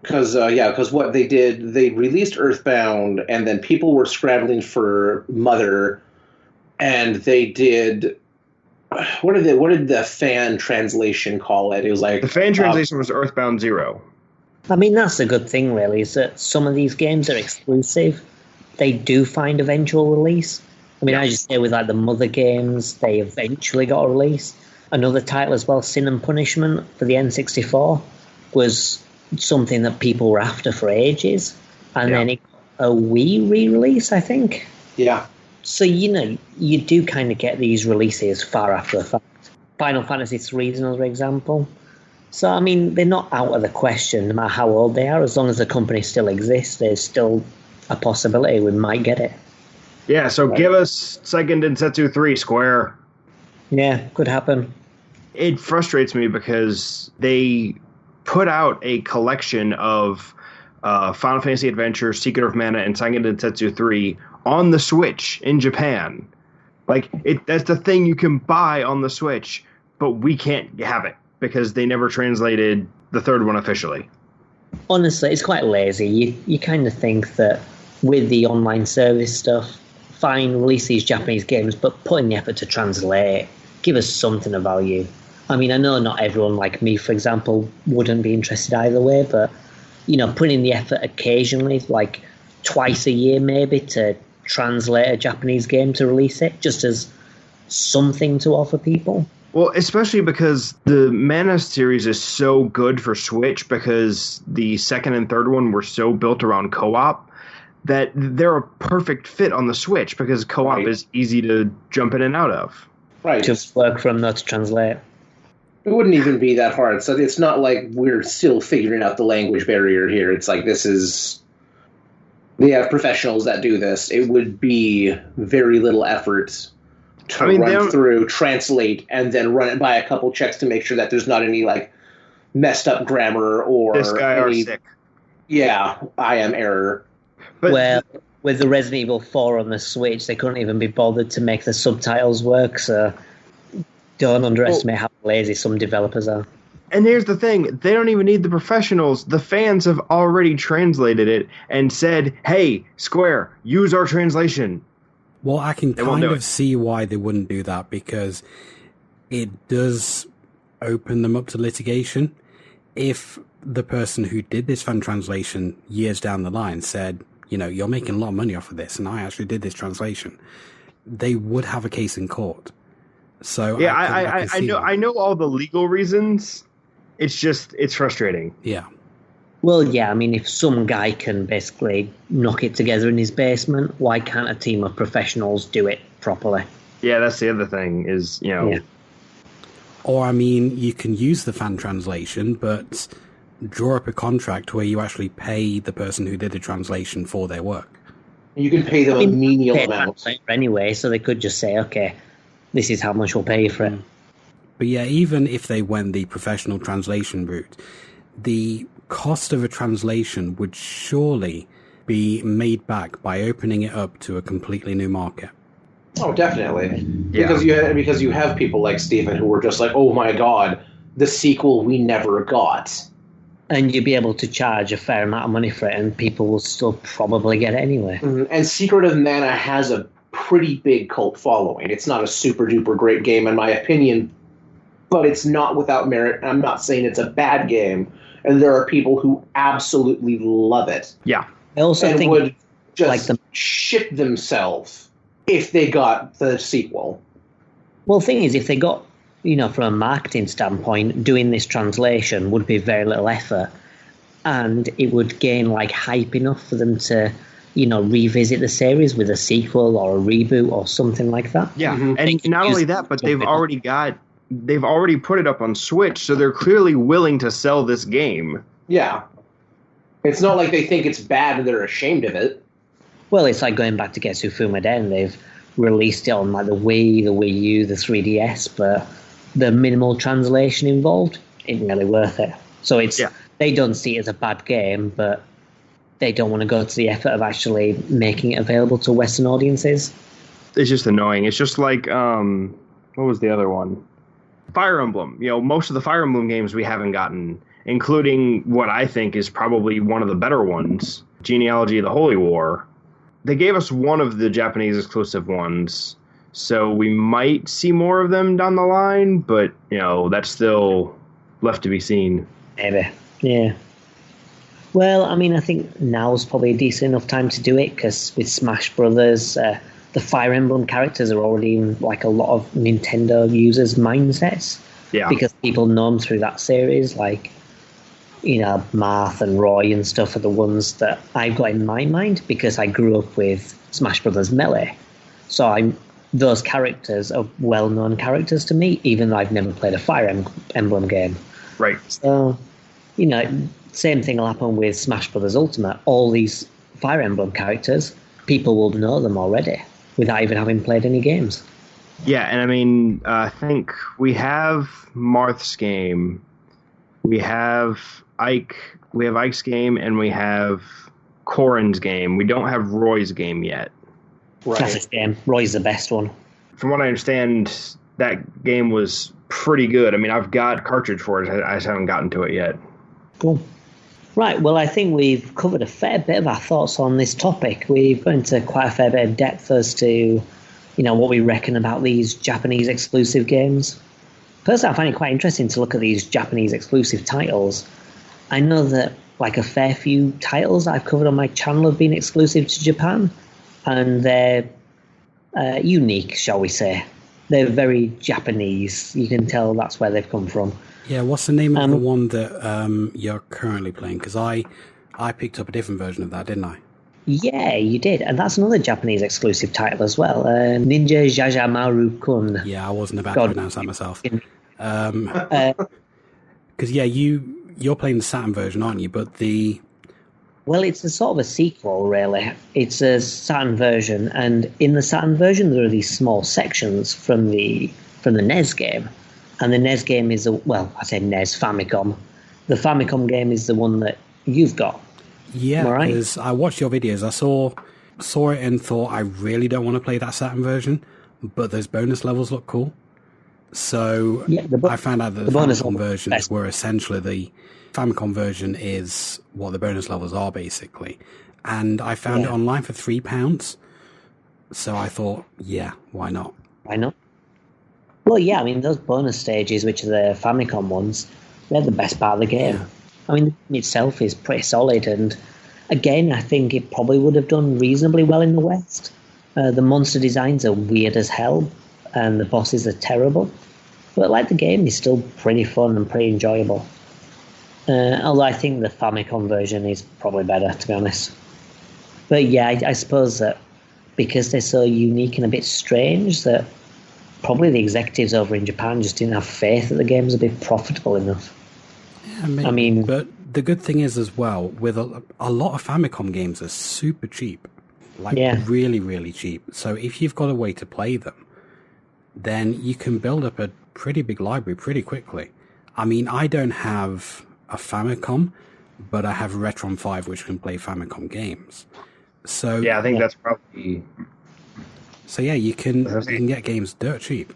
Because what they did, they released Earthbound, and then people were scrambling for Mother, and they did... What did the fan translation call it? It was like... The fan translation was Earthbound 0. I mean, that's a good thing, really, is that some of these games are exclusive. They do find eventual release. I mean, I just say with like the Mother games, they eventually got a release. Another title as well, Sin and Punishment for the N64, was something that people were after for ages. And then it got a Wii re-release, I think. Yeah. So, you do kind of get these releases far after the fact. Final Fantasy III is another example. So, I mean, they're not out of the question, no matter how old they are. As long as the company still exists, there's still a possibility we might get it. Yeah, so give us Seiken Densetsu 3, Square. Yeah, could happen. It frustrates me because they put out a collection of Final Fantasy Adventure, Secret of Mana, and Seiken Densetsu 3 on the Switch in Japan. Like, that's the thing you can buy on the Switch, but we can't have it because they never translated the third one officially. Honestly, it's quite lazy. You kind of think that with the online service stuff, fine, release these Japanese games, but put in the effort to translate, give us something of value. I mean, I know not everyone like me, for example, wouldn't be interested either way, but, putting in the effort occasionally, like twice a year maybe, to translate a Japanese game to release it, just as something to offer people. Well, especially because the Mana series is so good for Switch because the second and third one were so built around co-op that they're a perfect fit on the Switch because co-op is easy to jump in and out of. Right. Just work from that to translate. It wouldn't even be that hard. So it's not like we're still figuring out the language barrier here. It's like we have professionals that do this. It would be very little effort to run through, translate, and then run it by a couple checks to make sure that there's not any messed up grammar or this guy are sick. Yeah, I am error. But with the Resident Evil 4 on the Switch, they couldn't even be bothered to make the subtitles work, so don't underestimate how lazy some developers are. And here's the thing, they don't even need the professionals. The fans have already translated it and said, hey, Square, use our translation. Well, I can kind of see why they wouldn't do that, because it does open them up to litigation. If the person who did this fan translation years down the line said, you're making a lot of money off of this, and I actually did this translation, they would have a case in court. So yeah, I know all the legal reasons. It's frustrating. Yeah. Well, yeah, I mean, if some guy can basically knock it together in his basement, why can't a team of professionals do it properly? Yeah, that's the other thing is, Yeah. Or, I mean, you can use the fan translation, but draw up a contract where you actually pay the person who did the translation for their work. You can pay them a menial amount. Anyway, so they could just say, okay, this is how much we'll pay you for it. But yeah, even if they went the professional translation route, the cost of a translation would surely be made back by opening it up to a completely new market. Oh, definitely. Yeah. Because you have people like Stephen who were just like, oh my god, the sequel we never got. And you'd be able to charge a fair amount of money for it, and people will still probably get it anyway. Mm-hmm. And Secret of Mana has a pretty big cult following. It's not a super duper great game in my opinion, but it's not without merit. I'm not saying it's a bad game, and there are people who absolutely love it. Yeah. I also think would just shit themselves if they got the sequel. Well, the thing is, if they got, from a marketing standpoint, doing this translation would be very little effort, and it would gain hype enough for them to, revisit the series with a sequel or a reboot or something like that. Yeah, and not only that, but they've already got they've already put it up on Switch, so they're clearly willing to sell this game. Yeah. It's not like they think it's bad and they're ashamed of it. Well, it's like going back to Getsu Fumaden. They've released it on like the Wii, the Wii U, the 3DS, but the minimal translation involved isn't really worth it. So they don't see it as a bad game, but they don't want to go to the effort of actually making it available to Western audiences. It's just annoying. It's just like, what was the other one? Fire Emblem. Most of the Fire Emblem games we haven't gotten, including what I think is probably one of the better ones, Genealogy of the Holy War. They gave us one of the Japanese exclusive ones, so we might see more of them down the line, but, that's still left to be seen. Maybe, yeah. Well, I mean, I think now's probably a decent enough time to do it, because with Smash Brothers, the Fire Emblem characters are already in like a lot of Nintendo users' mindsets. Yeah. Because people know them through that series, like, Marth and Roy and stuff are the ones that I've got in my mind because I grew up with Smash Brothers Melee. So those characters are well-known characters to me, even though I've never played a Fire Emblem game. Right. So, same thing will happen with Smash Brothers Ultimate. All these Fire Emblem characters, people will know them already without even having played any games. Yeah, and I mean, I think we have Marth's game, we have Ike's game, and we have Corrin's game. We don't have Roy's game yet. Right. Classic game. Roy's the best one. From what I understand, that game was pretty good. I mean, I've got a cartridge for it. I just haven't gotten to it yet. Cool. Right, well, I think we've covered a fair bit of our thoughts on this topic. We've gone into quite a fair bit of depth as to, what we reckon about these Japanese exclusive games. Personally, I find it quite interesting to look at these Japanese exclusive titles. I know that like a fair few titles I've covered on my channel have been exclusive to Japan, and they're unique, shall we say. They're very Japanese. You can tell that's where they've come from. Yeah, what's the name of the one that you're currently playing? Because I picked up a different version of that, didn't I? Yeah, you did. And that's another Japanese exclusive title as well. Ninja Jajamaru-kun. Yeah, I wasn't about to pronounce that myself. Because, you're playing the Saturn version, aren't you? But Well, it's a sort of a sequel, really. It's a Saturn version, and in the Saturn version, there are these small sections from the NES game. And the NES game is, I say NES, Famicom. The Famicom game is the one that you've got. Yeah, because I watched your videos. I saw it and thought, I really don't want to play that Saturn version, but those bonus levels look cool. So I found out that the Famicom versions were essentially the Famicom version is what the bonus levels are, basically. And I found it online for £3. So I thought, why not? Why not? Well, yeah, I mean, those bonus stages, which are the Famicom ones, they're the best part of the game. Yeah. I mean, the game itself is pretty solid, and again, I think it probably would have done reasonably well in the West. The monster designs are weird as hell, and the bosses are terrible. But, the game is still pretty fun and pretty enjoyable. Although I think the Famicom version is probably better, to be honest. But yeah, I suppose that because they're so unique and a bit strange, that probably the executives over in Japan just didn't have faith that the game's a bit profitable enough. Yeah, I mean, but the good thing is as well, with a lot of Famicom games are super cheap. Really, really cheap. So if you've got a way to play them, then you can build up a pretty big library pretty quickly. I mean, I don't have a Famicom, but I have a Retron 5 which can play Famicom games. So yeah, I think that's probably... So yeah, you can get games dirt cheap.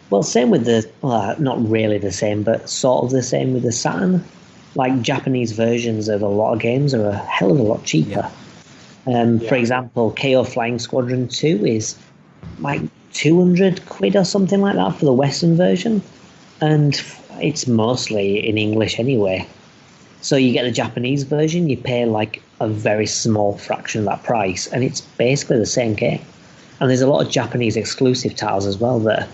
Well, same with not really the same, but sort of the same with the Saturn. Japanese versions of a lot of games are a hell of a lot cheaper. Yeah. For example, KO Flying Squadron 2 is 200 quid or something like that for the Western version. And it's mostly in English anyway. So you get the Japanese version, you pay a very small fraction of that price, and it's basically the same game. And there's a lot of Japanese exclusive titles as well that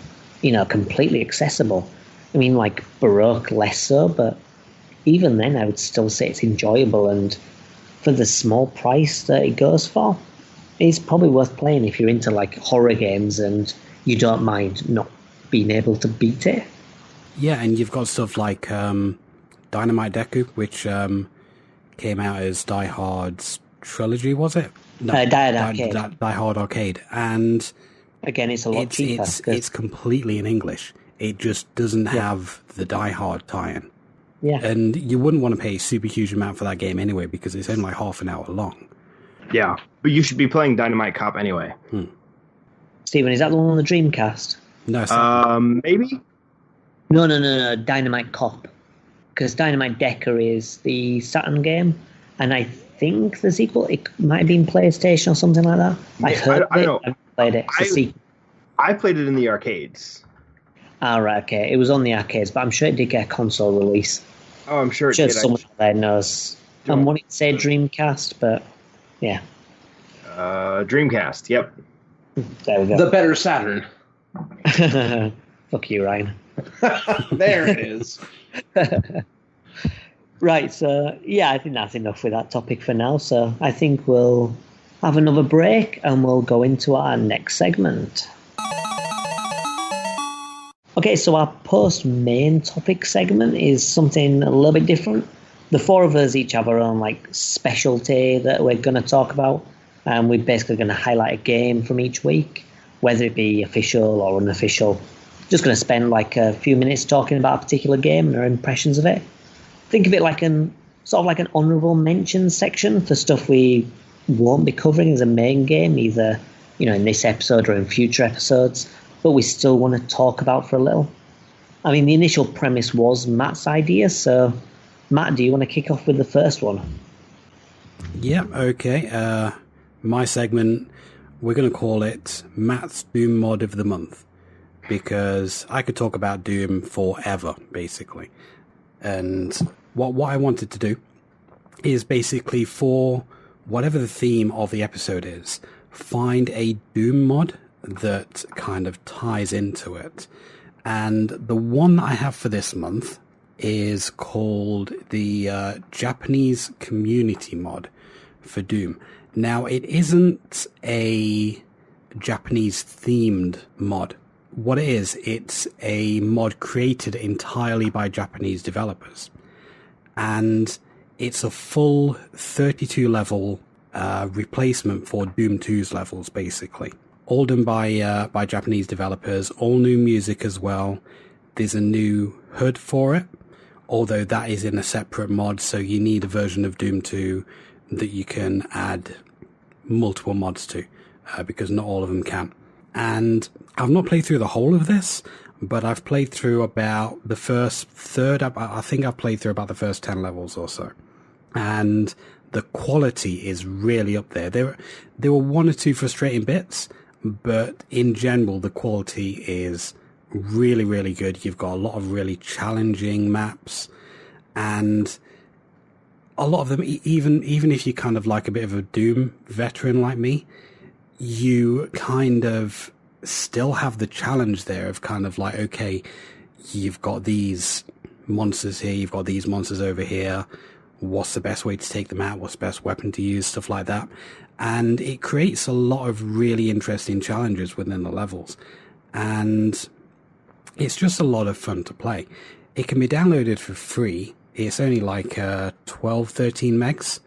are, completely accessible. I mean, Baroque less so, but even then I would still say it's enjoyable, and for the small price that it goes for, it's probably worth playing if you're into horror games and you don't mind not been able to beat it. Yeah, and you've got stuff like Dynamite Deku, which came out as Die Hard's trilogy, was it? No, Die Hard Arcade. And again, it's a lot cheaper. It's completely in English. It just doesn't have the Die Hard tie-in. Yeah. And you wouldn't want to pay a super huge amount for that game anyway, because it's only like half an hour long. Yeah, but you should be playing Dynamite Cop anyway. Stephen, is that the one on the Dreamcast? No, maybe? No, Dynamite Cop. Because Dynamite Decker is the Saturn game, and I think the sequel, it might have been PlayStation or something like that. I've heard I don't know. I've played it. I played it in the arcades. Right, okay. It was on the arcades, but I'm sure it did get a console release. Oh, I'm sure it Just did. someone there knows. I wanted to say Dreamcast, but yeah. Dreamcast, yep. There we go. The better Saturn. Fuck you, Ryan. There it is. Right, so yeah, I think that's enough with that topic for now. So I think we'll have another break and we'll go into our next segment. Okay, so our post-main topic segment is something a little bit different. The four of us each have our own specialty that we're going to talk about, and we're basically going to highlight a game from each week, whether it be official or unofficial. Just going to spend a few minutes talking about a particular game and our impressions of it. Think of it like an honourable mention section for stuff we won't be covering as a main game, either in this episode or in future episodes, but we still want to talk about for a little. I mean, the initial premise was Matt's idea, so Matt, do you want to kick off with the first one? Yeah, okay. My segment, we're going to call it Matt's Doom Mod of the Month, because I could talk about Doom forever, basically. And what I wanted to do is basically, for whatever the theme of the episode is, find a Doom mod that kind of ties into it. And the one that I have for this month is called the Japanese Community mod for Doom. Now, it isn't a Japanese themed mod. What it is, it's a mod created entirely by Japanese developers. And it's a full 32 level replacement for Doom 2's levels, basically. All done by Japanese developers, all new music as well. There's a new HUD for it, although that is in a separate mod, so you need a version of Doom 2 that you can add multiple mods to, because not all of them can. And I've not played through the whole of this, but I've played through about the first third. I think I've played through about the first 10 levels or so. And the quality is really up there. There were one or two frustrating bits, but in general, the quality is really, really good. You've got a lot of really challenging maps, and a lot of them, even if you're kind of like a bit of a Doom veteran like me, you kind of still have the challenge there of kind of like, okay, you've got these monsters here, you've got these monsters over here. What's the best way to take them out? What's the best weapon to use? Stuff like that. And it creates a lot of really interesting challenges within the levels. And it's just a lot of fun to play. It can be downloaded for free. It's only 12, 13 megs.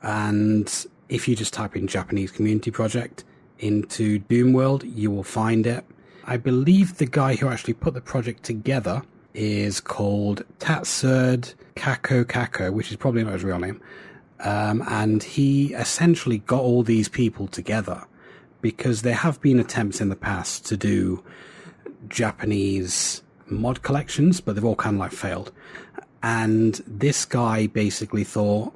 And if you just type in Japanese Community Project into Doom World, you will find it. I believe the guy who actually put the project together is called Tatserd Kako, which is probably not his real name. And he essentially got all these people together because there have been attempts in the past to do Japanese mod collections, but they've all kind of failed. And this guy basically thought,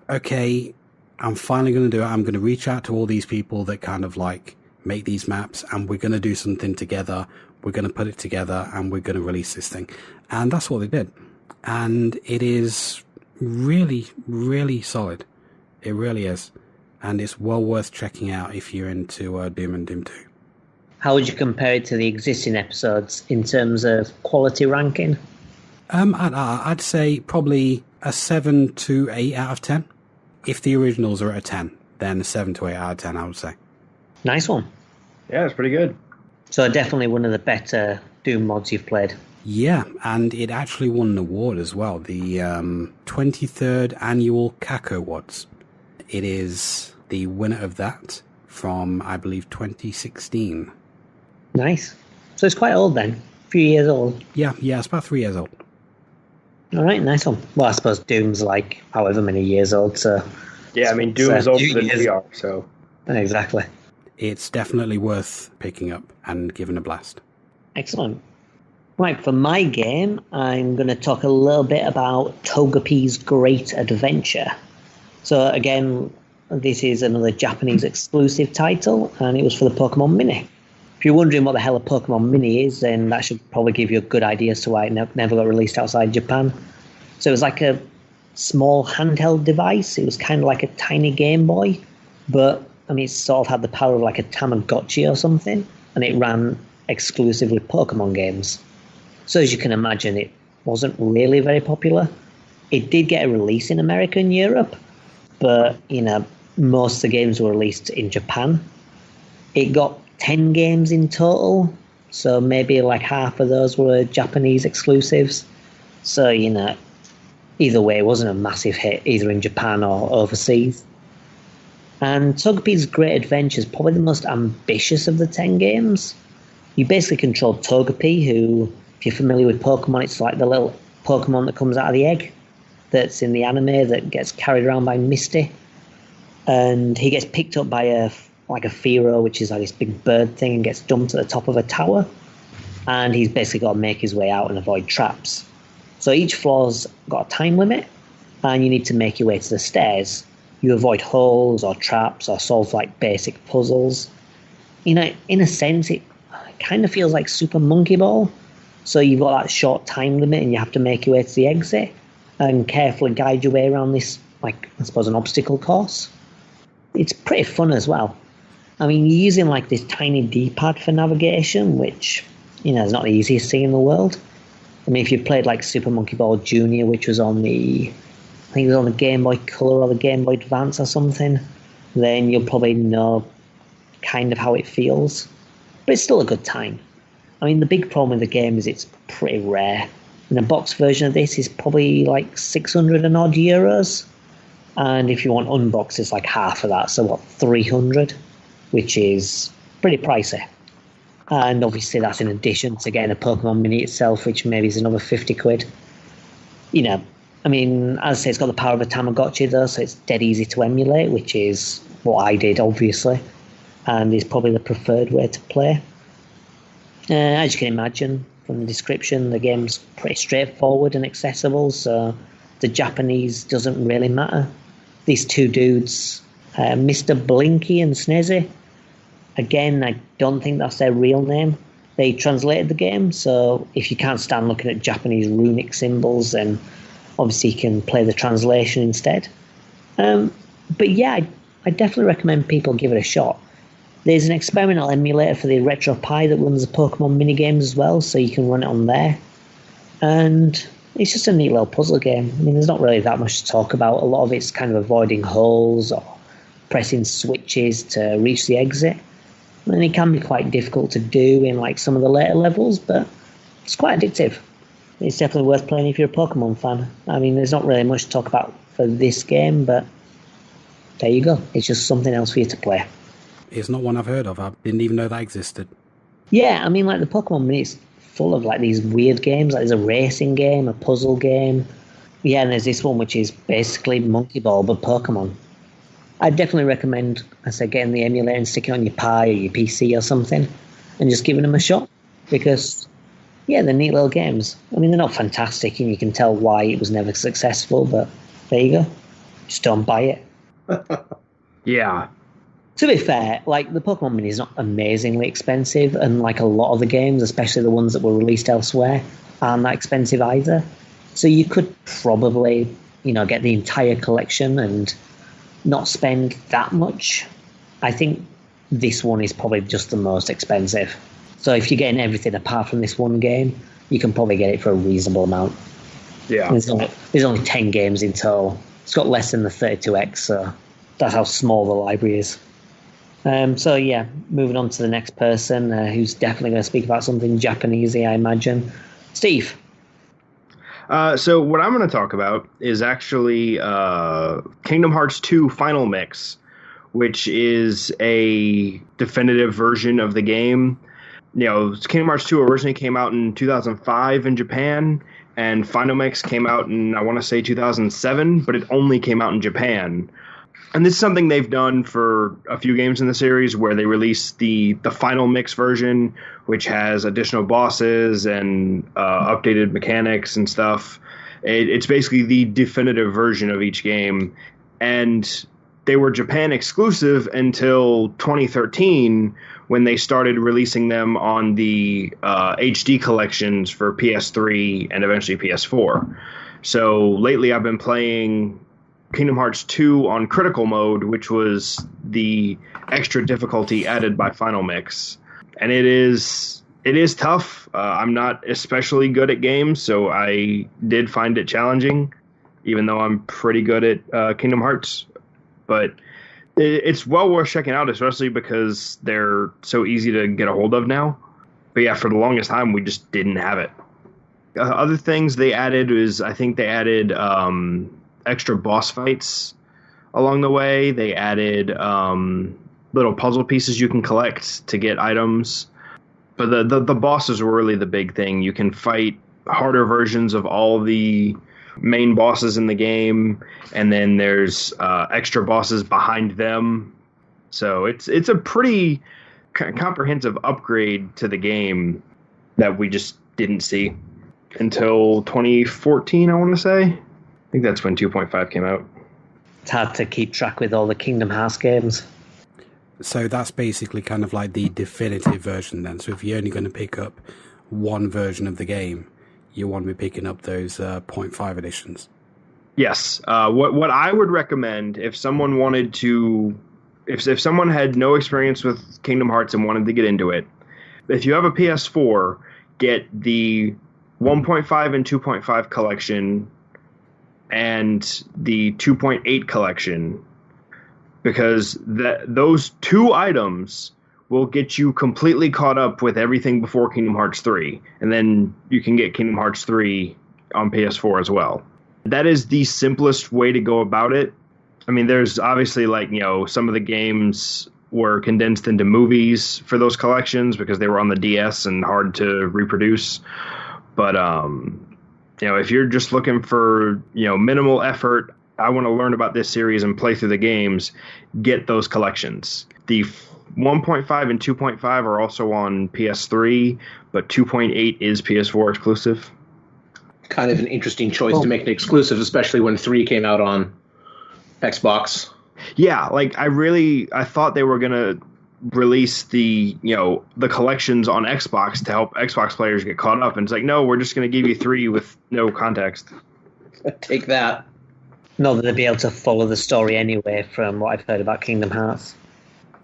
okay, I'm finally going to do it. I'm going to reach out to all these people that kind of make these maps, and we're going to do something together. We're going to put it together, and we're going to release this thing. And that's what they did. And it is really, really solid. It really is. And it's well worth checking out if you're into Doom and Doom 2. How would you compare it to the existing episodes in terms of quality ranking? I'd say probably a 7 to 8 out of 10. If the originals are at a 10, then a 7 to 8 out of 10, I would say. Nice one. Yeah, it's pretty good. So definitely one of the better Doom mods you've played. Yeah, and it actually won an award as well, the 23rd Annual CAC Awards. It is the winner of that from, I believe, 2016. Nice. So it's quite old then, a few years old. Yeah, it's about 3 years old. All right, nice one. Well, I suppose Doom's like however many years old, so... Yeah, I mean, Doom is older than we are, so... Exactly. It's definitely worth picking up and giving a blast. Excellent. Right, for my game, I'm going to talk a little bit about Togepi's Great Adventure. So again, this is another Japanese exclusive title, and it was for the Pokemon Mini. If you're wondering what the hell a Pokemon Mini is, then that should probably give you a good idea as to why it never got released outside Japan. So it was like a small handheld device. It was kind of like a tiny Game Boy, but I mean, it sort of had the power of like a Tamagotchi or something, and it ran exclusively Pokemon games. So as you can imagine, it wasn't really very popular. It did get a release in America and Europe, but, most of the games were released in Japan. It got 10 games in total, so maybe like half of those were Japanese exclusives. So, either way, it wasn't a massive hit, either in Japan or overseas. And Togepi's Great Adventure is probably the most ambitious of the 10 games. You basically control Togepi, who, if you're familiar with Pokemon, it's like the little Pokemon that comes out of the egg that's in the anime that gets carried around by Misty. And he gets picked up by a Fearow, which is like this big bird thing, and gets dumped at the top of a tower. And he's basically got to make his way out and avoid traps. So each floor's got a time limit, and you need to make your way to the stairs. You avoid holes or traps or solve like basic puzzles. In a sense, it kind of feels like Super Monkey Ball. So you've got that short time limit, and you have to make your way to the exit and carefully guide your way around this, like, I suppose, an obstacle course. It's pretty fun as well. I mean, you're using like this tiny D-pad for navigation, which, is not the easiest thing in the world. I mean, if you played like Super Monkey Ball Junior, which was on I think it was on the Game Boy Color or the Game Boy Advance or something, then you'll probably know kind of how it feels. But it's still a good time. I mean, the big problem with the game is it's pretty rare. And a box version of this is probably like 600 and odd euros. And if you want unboxed, it's like half of that. So 300, which is pretty pricey. And obviously that's in addition to getting a Pokemon Mini itself, which maybe is another 50 quid. I mean, as I say, it's got the power of a Tamagotchi though, so it's dead easy to emulate, which is what I did, obviously. And is probably the preferred way to play. As you can imagine from the description, the game's pretty straightforward and accessible, so the Japanese doesn't really matter. These two dudes, Mr. Blinky and Snezzy, again, I don't think that's their real name. They translated the game, so if you can't stand looking at Japanese runic symbols, then obviously you can play the translation instead. But yeah, I definitely recommend people give it a shot. There's an experimental emulator for the Retro Pi that runs the Pokemon minigames as well, so you can run it on there. And it's just a neat little puzzle game. I mean, there's not really that much to talk about. A lot of it's kind of avoiding holes or pressing switches to reach the exit. And it can be quite difficult to do in like some of the later levels, but it's quite addictive. It's definitely worth playing if you're a Pokemon fan. I mean, there's not really much to talk about for this game, but there you go. It's just something else for you to play. It's not one I've heard of. I didn't even know that existed. Yeah, I mean, like the Pokemon Mini is full of like these weird games. Like there's a racing game, a puzzle game. Yeah, and there's this one which is basically Monkey Ball but Pokemon. I'd definitely recommend, I say, getting the emulator and sticking it on your Pi or your PC or something and just giving them a shot because, yeah, they're neat little games. I mean, they're not fantastic and you can tell why it was never successful, but there you go. Just don't buy it. Yeah. To be fair, like the Pokemon Mini is not amazingly expensive, and like a lot of the games, especially the ones that were released elsewhere, aren't that expensive either. So you could probably, get the entire collection and not spend that much. I think this one is probably just the most expensive. So if you're getting everything apart from this one game, you can probably get it for a reasonable amount. Yeah. There's only 10 games in total. It's got less than the 32X, so that's how small the library is. So yeah, moving on to the next person who's definitely going to speak about something Japanesey, I imagine. Steve. So what I'm going to talk about is actually Kingdom Hearts 2 Final Mix, which is a definitive version of the game. Kingdom Hearts 2 originally came out in 2005 in Japan, and Final Mix came out in, I want to say, 2007, but it only came out in Japan. And this is something they've done for a few games in the series, where they release the Final Mix version, which has additional bosses and updated mechanics and stuff. It's basically the definitive version of each game. And they were Japan exclusive until 2013, when they started releasing them on the HD collections for PS3 and eventually PS4. So lately I've been playing Kingdom Hearts 2 on critical mode, which was the extra difficulty added by Final Mix. And it is tough. I'm not especially good at games, so I did find it challenging, even though I'm pretty good at Kingdom Hearts. But it's well worth checking out, especially because they're so easy to get a hold of now. But yeah, for the longest time, we just didn't have it. Other things they added is, I think they added extra boss fights along the way. They added little puzzle pieces you can collect to get items. But the bosses were really the big thing. You can fight harder versions of all the main bosses in the game, and then there's extra bosses behind them. So it's a pretty comprehensive upgrade to the game that we just didn't see until 2014, I want to say. I think that's when 2.5 came out. It's hard to keep track with all the Kingdom Hearts games. So that's basically kind of like the definitive version then. So if you're only going to pick up one version of the game, you want to be picking up those 0.5 editions. Yes. What I would recommend, if someone wanted to, if someone had no experience with Kingdom Hearts and wanted to get into it, if you have a PS4, get the 1.5 and 2.5 collection and the 2.8 collection, because those two items will get you completely caught up with everything before Kingdom Hearts 3, and then you can get Kingdom Hearts 3 on PS4 as well. That is the simplest way to go about it. I mean, there's obviously, some of the games were condensed into movies for those collections because they were on the DS and hard to reproduce. But if you're just looking for, minimal effort, I want to learn about this series and play through the games, get those collections. The 1.5 and 2.5 are also on PS3, but 2.8 is PS4 exclusive. Kind of an interesting choice to make an exclusive, especially when 3 came out on Xbox. Yeah, I thought they were going to release the collections on Xbox to help Xbox players get caught up, and it's like, no, we're just going to give you 3 with no context. Take that. Not that they'd be able to follow the story anyway, from what I've heard about Kingdom Hearts.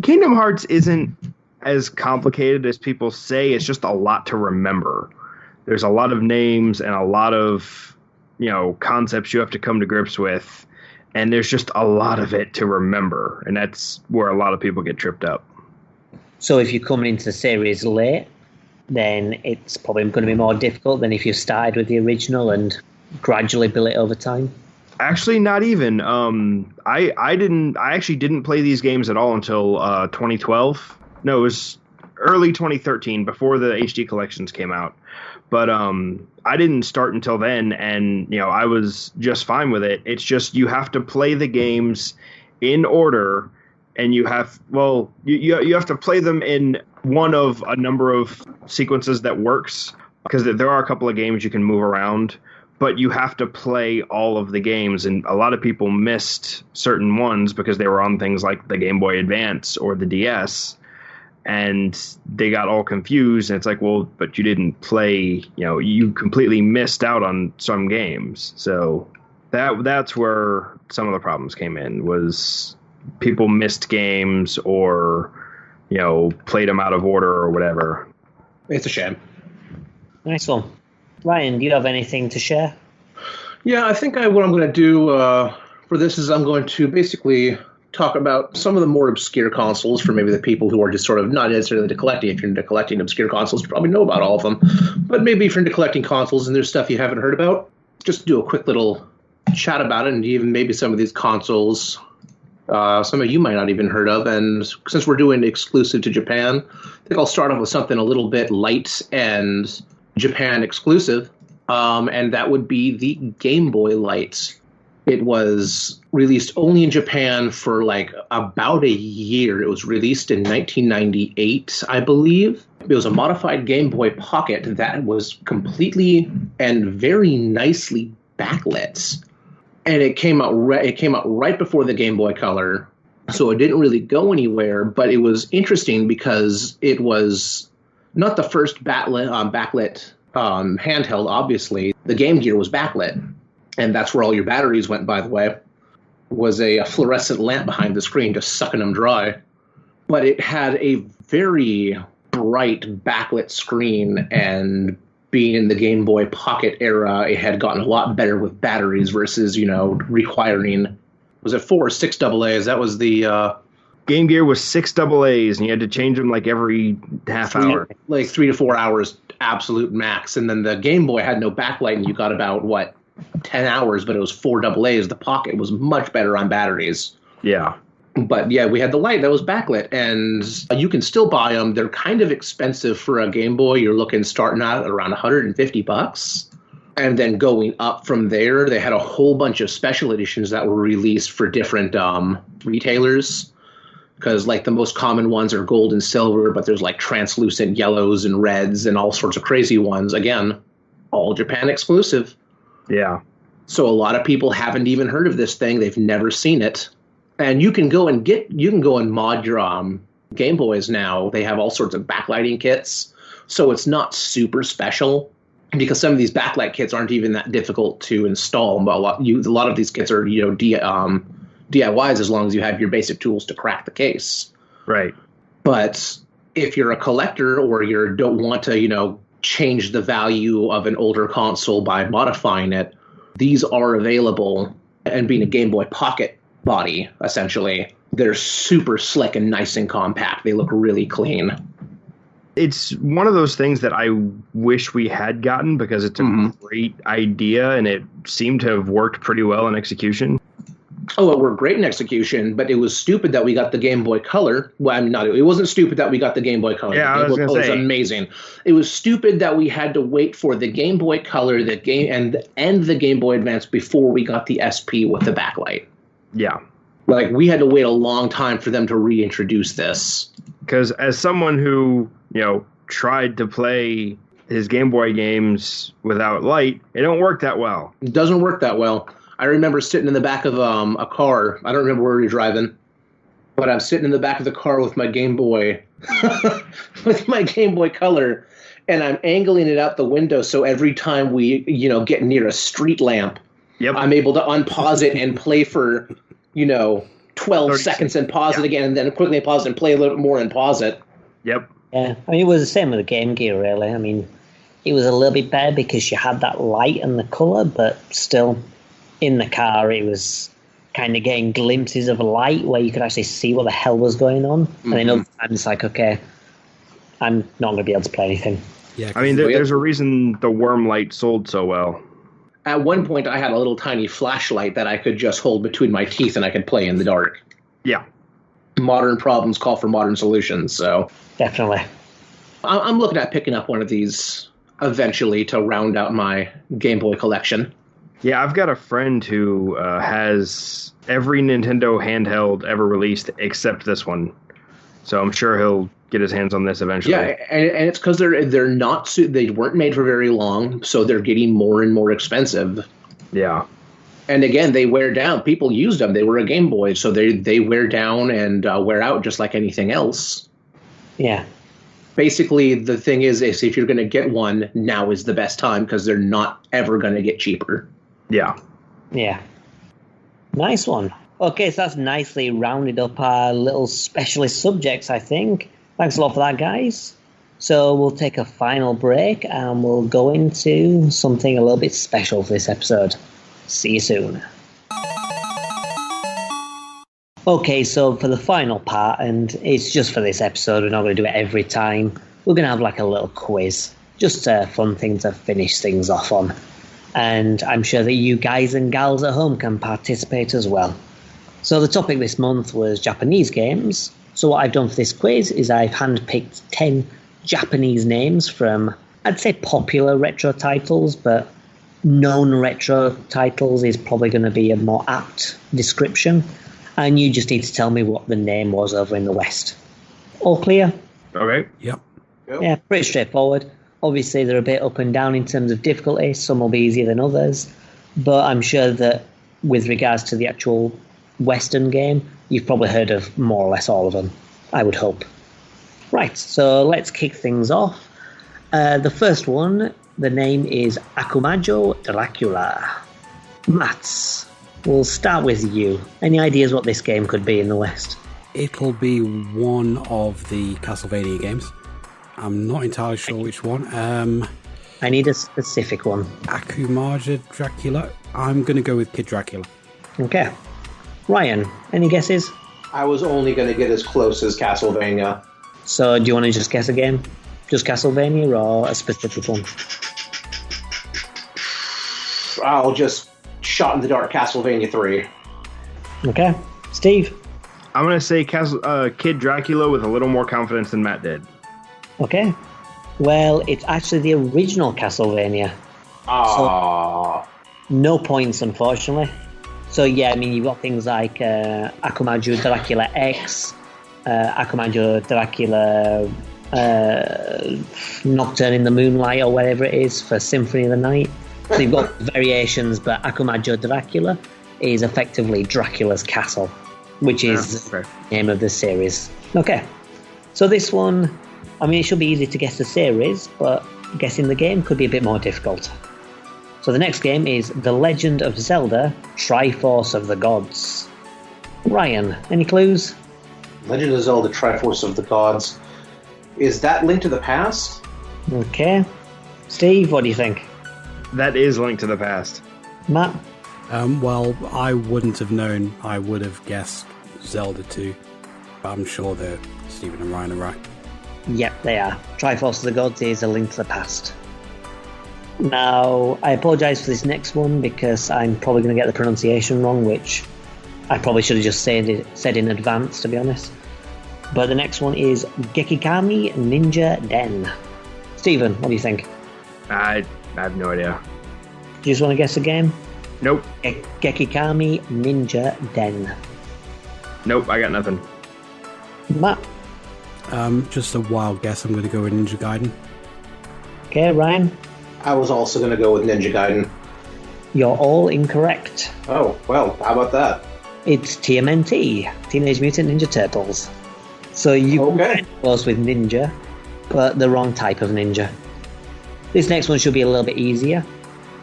Kingdom Hearts isn't as complicated as people say. It's just a lot to remember. There's a lot of names and a lot of, concepts you have to come to grips with. And there's just a lot of it to remember. And that's where a lot of people get tripped up. So if you're coming into the series late, then it's probably going to be more difficult than if you started with the original and gradually built it over time. Actually, not even. I actually didn't play these games at all until 2012. No, it was early 2013, before the HD collections came out. But I didn't start until then, and I was just fine with it. It's just you have to play the games in order, and you have you have to play them in one of a number of sequences that works, because there are a couple of games you can move around. But you have to play all of the games, and a lot of people missed certain ones because they were on things like the Game Boy Advance or the DS, and they got all confused. And it's like, well, but you didn't play, you completely missed out on some games. So that's where some of the problems came in, was people missed games or, played them out of order or whatever. It's a shame. Nice one. Ryan, do you have anything to share? Yeah, I think what I'm going to do for this is I'm going to basically talk about some of the more obscure consoles for maybe the people who are just sort of not necessarily into collecting. If you're into collecting obscure consoles, you probably know about all of them. But maybe if you're into collecting consoles and there's stuff you haven't heard about, just do a quick little chat about it, and even maybe some of these consoles, some of you might not even heard of. And since we're doing exclusive to Japan, I think I'll start off with something a little bit light and Japan exclusive, and that would be the Game Boy Light. It was released only in Japan for like about a year. It was released in 1998, I believe. It was a modified Game Boy Pocket that was completely and very nicely backlit. And it came out right before the Game Boy Color, so it didn't really go anywhere. But it was interesting because it was not the first backlit handheld. Obviously, the Game Gear was backlit, and that's where all your batteries went. By the way, was a fluorescent lamp behind the screen, just sucking them dry. But it had a very bright backlit screen, and being in the Game Boy Pocket era, it had gotten a lot better with batteries versus, requiring, was it 4 or 6 AA's? That was the... Game Gear was 6 AA's, and you had to change them like every half hour. Like 3 to 4 hours, absolute max. And then the Game Boy had no backlight, and you got about, 10 hours, but it was 4 AA's. The Pocket was much better on batteries. Yeah. But yeah, we had the light that was backlit, and you can still buy them. They're kind of expensive for a Game Boy. You're looking starting out at around $150. And then going up from there, they had a whole bunch of special editions that were released for different retailers. Because the most common ones are gold and silver, but there's translucent yellows and reds and all sorts of crazy ones. Again, all Japan exclusive. Yeah. So a lot of people haven't even heard of this thing. They've never seen it. And you can go and mod your Game Boys now. They have all sorts of backlighting kits. So it's not super special because some of these backlight kits aren't even that difficult to install. But a lot of these kits are, DIYs as long as you have your basic tools to crack the case. Right. But if you're a collector or you don't want to, change the value of an older console by modifying it, these are available. And being a Game Boy Pocket body, essentially, they're super slick and nice and compact. They look really clean. It's one of those things that I wish we had gotten because it's a great idea and it seemed to have worked pretty well in execution. Oh, it worked great in execution, but it was stupid that we got the Game Boy Color. Well, it wasn't stupid that we got the Game Boy Color. Yeah, the Game Boy Color was amazing. It was stupid that we had to wait for the Game Boy Color, and the Game Boy Advance before we got the SP with the backlight. Yeah. We had to wait a long time for them to reintroduce this. Because as someone who, tried to play his Game Boy games without light, it don't work that well. It doesn't work that well. I remember sitting in the back of a car. I don't remember where we were driving, but I'm sitting in the back of the car with my Game Boy, with my Game Boy Color, and I'm angling it out the window so every time we, get near a street lamp, I'm able to unpause it and play for, 12 seconds and pause it again, and then quickly pause it and play a little bit more and pause it. Yep. Yeah, it was the same with the Game Gear, really. It was a little bit better because you had that light and the colour, but still, in the car, it was kind of getting glimpses of light where you could actually see what the hell was going on. And then other times, okay, I'm not going to be able to play anything. Yeah, there's a reason the worm light sold so well. At one point, I had a little tiny flashlight that I could just hold between my teeth and I could play in the dark. Yeah. Modern problems call for modern solutions, so... Definitely. I'm looking at picking up one of these eventually to round out my Game Boy collection. Yeah, I've got a friend who has every Nintendo handheld ever released except this one. So I'm sure he'll get his hands on this eventually. Yeah, and it's because they weren't made for very long, so they're getting more and more expensive. Yeah. And again, they wear down. People used them. They were a Game Boy, so they wear down and wear out just like anything else. Yeah. Basically, the thing is if you're going to get one, now is the best time because they're not ever going to get cheaper. Yeah. Yeah. Nice one. Okay, so that's nicely rounded up our little specialist subjects, I think. Thanks a lot for that, guys. So we'll take a final break and we'll go into something a little bit special for this episode. See you soon. Okay, so for the final part, and it's just for this episode, we're not going to do it every time. We're going to have like a little quiz, just a fun thing to finish things off on. And I'm sure that you guys and gals at home can participate as well. So the topic this month was Japanese games. So what I've done for this quiz is I've handpicked 10 Japanese names from, I'd say, popular retro titles, but known retro titles is probably going to be a more apt description. And you just need to tell me what the name was over in the West. All clear? Okay. Yep. Yeah, pretty straightforward. Obviously, they're a bit up and down in terms of difficulty. Some will be easier than others. But I'm sure that with regards to the actual Western game, you've probably heard of more or less all of them, I would hope. Right, so let's kick things off. The first one, the name is Akumajo Dracula. Mats, we'll start with you. Any ideas what this game could be in the West? It'll be one of the Castlevania games. I'm not entirely sure which one. I need a specific one. Akumajo Dracula. I'm going to go with Kid Dracula. Okay. Ryan, any guesses? I was only going to get as close as Castlevania. So do you want to just guess a game? Just Castlevania or a specific one? I'll just shot in the dark Castlevania 3. Okay. Steve? I'm going to say Kid Dracula with a little more confidence than Matt did. Okay. Well, it's actually the original Castlevania. So, no points, unfortunately. So, yeah, I mean, you've got things like Akumajo Dracula X, Akumajo Dracula Nocturne in the Moonlight, or whatever it is, for Symphony of the Night. So you've got variations, but Akumajo Dracula is effectively Dracula's castle, which is the name of the series. Okay. So this one, I mean, it should be easy to guess the series, but guessing the game could be a bit more difficult. So the next game is The Legend of Zelda Triforce of the Gods. Ryan, any clues? Legend of Zelda Triforce of the Gods. Is that Link to the Past? Okay. Steve, what do you think? That is Link to the Past. Matt? Well, I wouldn't have known. I would have guessed Zelda 2. But I'm sure that Stephen and Ryan are right. Yep, they are. Triforce of the Gods is A Link to the Past. Now, I apologise for this next one because I'm probably going to get the pronunciation wrong, which I probably should have just said in advance, to be honest. But the next one is Gekikami Ninja Den. Stephen, what do you think? I have no idea. Do you just want to guess a game? Nope. Gekikami Ninja Den. Nope, I got nothing. Matt? Just a wild guess. I'm going to go with Ninja Gaiden. Okay, Ryan? I was also going to go with Ninja Gaiden. You're all incorrect. Oh, well, how about that? It's TMNT, Teenage Mutant Ninja Turtles. So you get close with ninja, but the wrong type of ninja. This next one should be a little bit easier.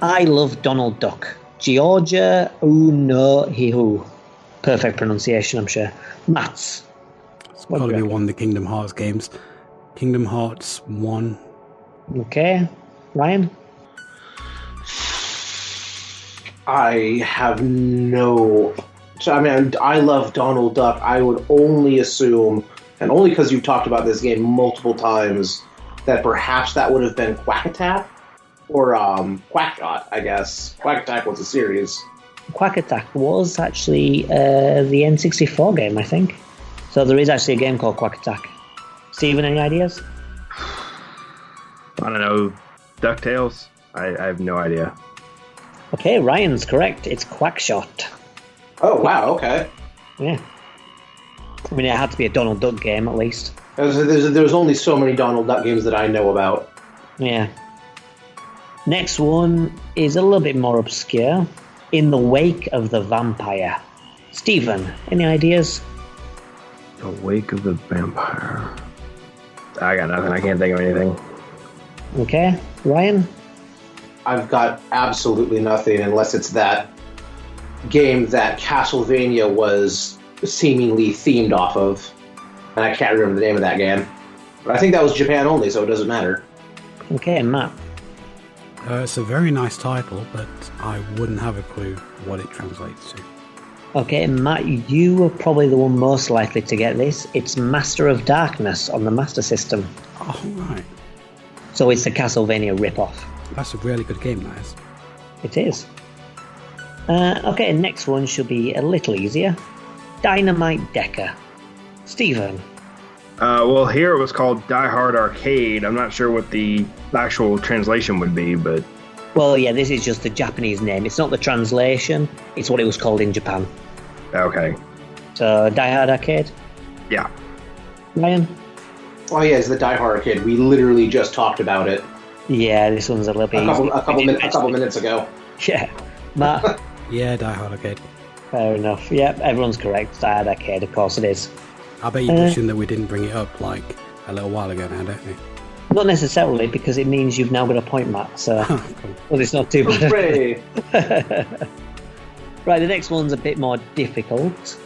I Love Donald Duck. Georgia Uno Hihu. Perfect pronunciation, I'm sure. Mats. It's got to be one of the Kingdom Hearts games. Kingdom Hearts 1. Okay. Ryan? I have no... So, I mean, I love Donald Duck. I would only assume, and only because you've talked about this game multiple times, that perhaps that would have been Quack Attack or Quackshot, I guess. Quack Attack was a series. Quack Attack was actually the N64 game, I think. So there is actually a game called Quack Attack. Stephen, any ideas? I don't know. DuckTales? I have no idea. Okay, Ryan's correct. It's Quackshot. Oh, wow, okay. Yeah. I mean, it had to be a Donald Duck game, at least. There's only so many Donald Duck games that I know about. Yeah. Next one is a little bit more obscure. In the Wake of the Vampire. Stephen, any ideas? The Wake of the Vampire. I got nothing. I can't think of anything. Okay. Ryan? I've got absolutely nothing unless it's that game that Castlevania was seemingly themed off of. And I can't remember the name of that game. But I think that was Japan only, so it doesn't matter. Okay, Matt. It's a very nice title, but I wouldn't have a clue what it translates to. Okay, Matt, you are probably the one most likely to get this. It's Master of Darkness on the Master System. Oh, right. So it's a Castlevania rip-off. That's a really good game, that is. It is. Okay, next one should be a little easier. Dynamite Decker. Stephen. Well, here it was called Die Hard Arcade. I'm not sure what the actual translation would be, but... Well, yeah, this is just the Japanese name. It's not the translation. It's what it was called in Japan. Okay. So, Die Hard Arcade? Yeah. Ryan? Oh, yeah, it's the Die Hard Arcade. We literally just talked about it. Yeah, this one's a little bit a couple minutes ago. Yeah. Matt? Yeah, Die Hard Arcade. Fair enough. Yep, everyone's correct. Die Hard Arcade, of course it is. I bet you're wishing that we didn't bring it up, like, a little while ago now, don't you? Not necessarily, because it means you've now got a point, Matt, so... Cool. Well, it's not too bad. Hooray! Right, the next one's a bit more difficult,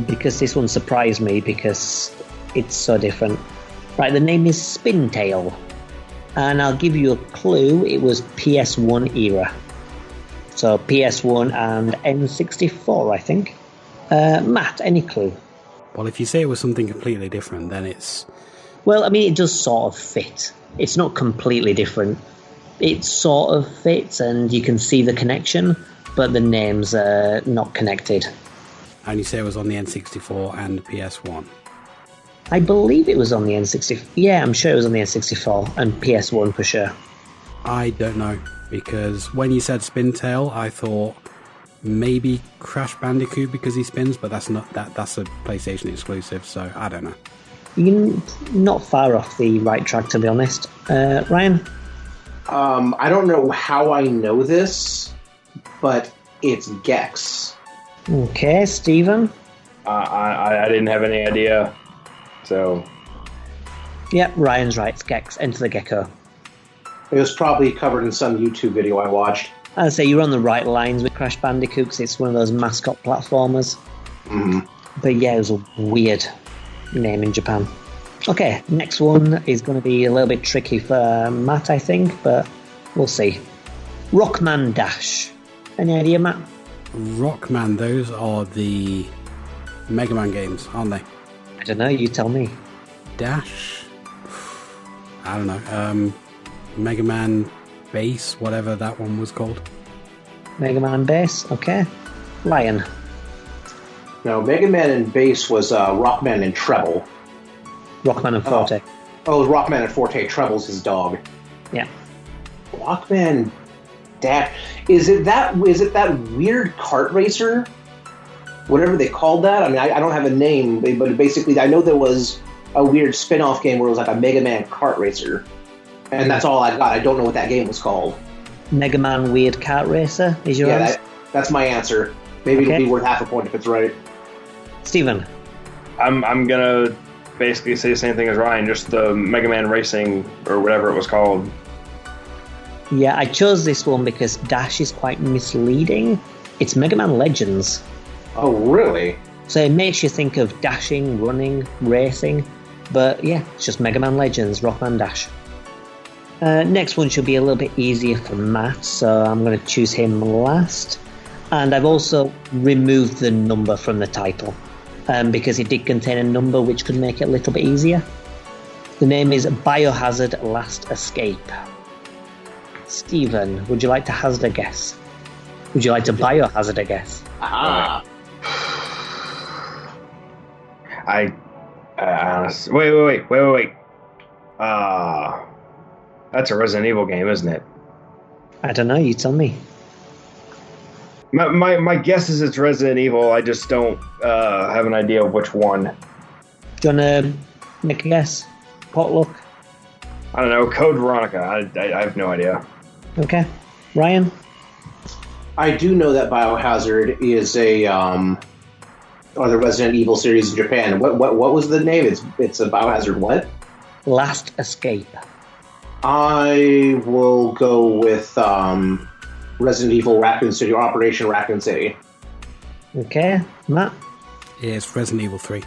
because this one surprised me, because it's so different. Right, the name is Spintail, and I'll give you a clue. It was PS1 era. So PS1 and N64, I think. Matt, any clue? Well, if you say it was something completely different, then it's... Well, I mean, it does sort of fit. It's not completely different. It sort of fits, and you can see the connection, but the names are not connected. And you say it was on the N64 and PS1. I believe it was on the N64. Yeah, I'm sure it was on the N64 and PS1 for sure. I don't know, because when you said Spintail, I thought maybe Crash Bandicoot because he spins, but that's not that's a PlayStation exclusive, so I don't know. You're not far off the right track, to be honest. Ryan? I don't know how I know this, but it's Gex. Okay, Stephen? I didn't have any idea, so... Yep, Ryan's right. It's Gex. Enter the Gecko. It was probably covered in some YouTube video I watched. I'd say you're on the right lines with Crash Bandicoot, 'cause it's one of those mascot platformers. Mm-hmm. But yeah, it was a weird name in Japan. Okay, next one is going to be a little bit tricky for Matt, I think, but we'll see. Rockman Dash. Any idea, Matt? Rockman, those are the Mega Man games, aren't they? I don't know, you tell me. Dash? I don't know. Mega Man Base, whatever that one was called. Mega Man Bass, okay. Lion. No, Mega Man and Bass was Rockman and Treble. Rockman and Forte. Oh, it was Rockman and Forte. Treble's his dog. Yeah. Rockman Dash. Is it that weird kart racer? Whatever they called that? I mean, I don't have a name, but basically I know there was a weird spin-off game where it was like a Mega Man kart racer. And that's all I got. I don't know what that game was called. Mega Man Weird Kart Racer is your answer? That's my answer. Maybe it'll be worth half a point if it's right. Stephen? I'm gonna basically say the same thing as Ryan, just the Mega Man Racing, or whatever it was called. Yeah, I chose this one because Dash is quite misleading. It's Mega Man Legends. Oh, really? So it makes you think of dashing, running, racing. But yeah, it's just Mega Man Legends, Rockman Dash. Next one should be a little bit easier for Matt, so I'm going to choose him last. And I've also removed the number from the title, because it did contain a number which could make it a little bit easier. The name is Biohazard Last Escape. Stephen, would you like to hazard a guess? Would you like to biohazard a guess? Ah. Wait. That's a Resident Evil game, isn't it? I don't know, you tell me. My guess is it's Resident Evil. I just don't have an idea of which one. Do you want to make a guess? Potluck? I don't know. Code Veronica. I have no idea. Okay. Ryan? I do know that Biohazard is or the Resident Evil series in Japan. What was the name? It's a Biohazard what? Last Escape. I will go with Resident Evil Raccoon City, or Operation Raccoon City. Okay. Matt? It's Resident Evil 3.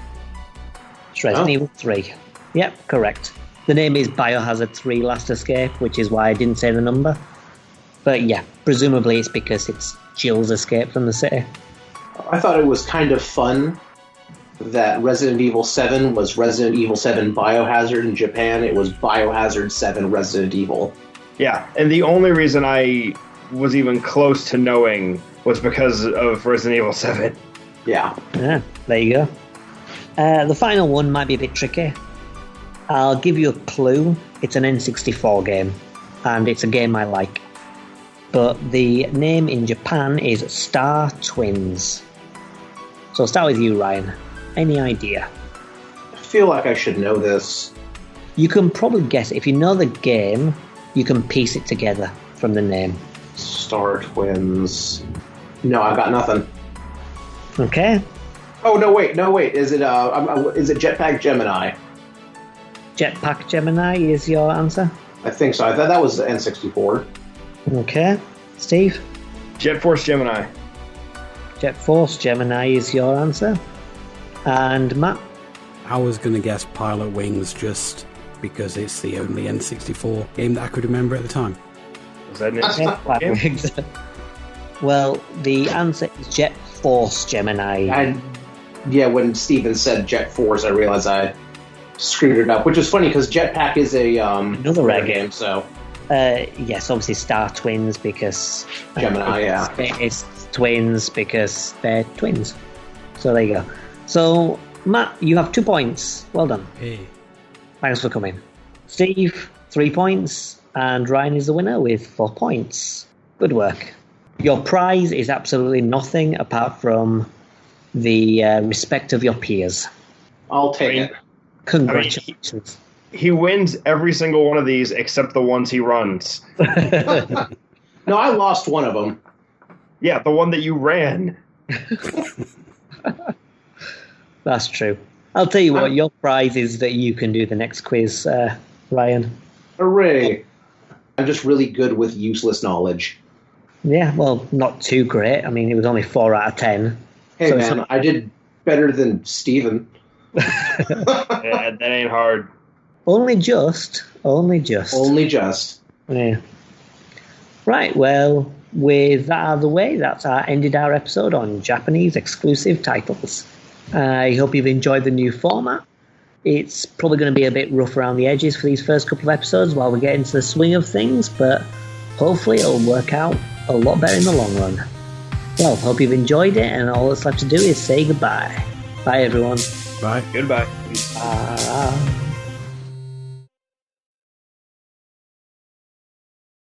It's Resident Evil 3. Yep, correct. The name is Biohazard 3 Last Escape, which is why I didn't say the number. But yeah, presumably it's because it's Jill's escape from the city. I thought it was kind of fun that Resident Evil 7 was Resident Evil 7 Biohazard in Japan. It was Biohazard 7 Resident Evil. Yeah, and the only reason I was even close to knowing was because of Resident Evil 7. Yeah. Yeah, there you go. The final one might be a bit tricky. I'll give you a clue. It's an N64 game, and it's a game I like. But the name in Japan is Star Twins. So I'll start with you, Ryan. Any idea? I feel like I should know this. You can probably guess it. If you know the game, you can piece it together from the name. Star Twins. No, I've got nothing. Okay. Oh, no, wait. Is it Jetpack Gemini? Jetpack Gemini is your answer? I think so. I thought that was the N64. Okay. Steve? Jet Force Gemini. Jet Force Gemini is your answer. And Matt? I was going to guess Pilot Wings just because it's the only N64 game that I could remember at the time. Was that an Yeah, well, the answer is Jet Force Gemini. And yeah, when Steven said Jet Force, I realized I screwed it up, which is funny because Jetpack is another rare game. So yes, obviously Star Twins because Gemini, yeah, it's twins because they're twins. So there you go. So Matt, you have 2 points. Well done. Hey. Thanks for coming. Steve, 3 points, and Ryan is the winner with 4 points. Good work. Your prize is absolutely nothing apart from the respect of your peers. I'll take it. Congratulations. He wins every single one of these except the ones he runs. No, I lost one of them. Yeah, the one that you ran. That's true. I'll tell you what, your prize is that you can do the next quiz, Ryan. Hooray. I'm just really good with useless knowledge. Yeah, well, not too great. I mean, it was only 4 out of 10. Hey, So man, I did better than Steven. Yeah, that ain't hard. Only just. Only just. Yeah. Right, well, with that out of the way, that's ended our episode on Japanese exclusive titles. I hope you've enjoyed the new format. It's probably going to be a bit rough around the edges for these first couple of episodes while we get into the swing of things, but hopefully it'll work out a lot better in the long run. Well, hope you've enjoyed it, and all that's left to do is say goodbye. Bye, everyone. Bye. Goodbye. Bye.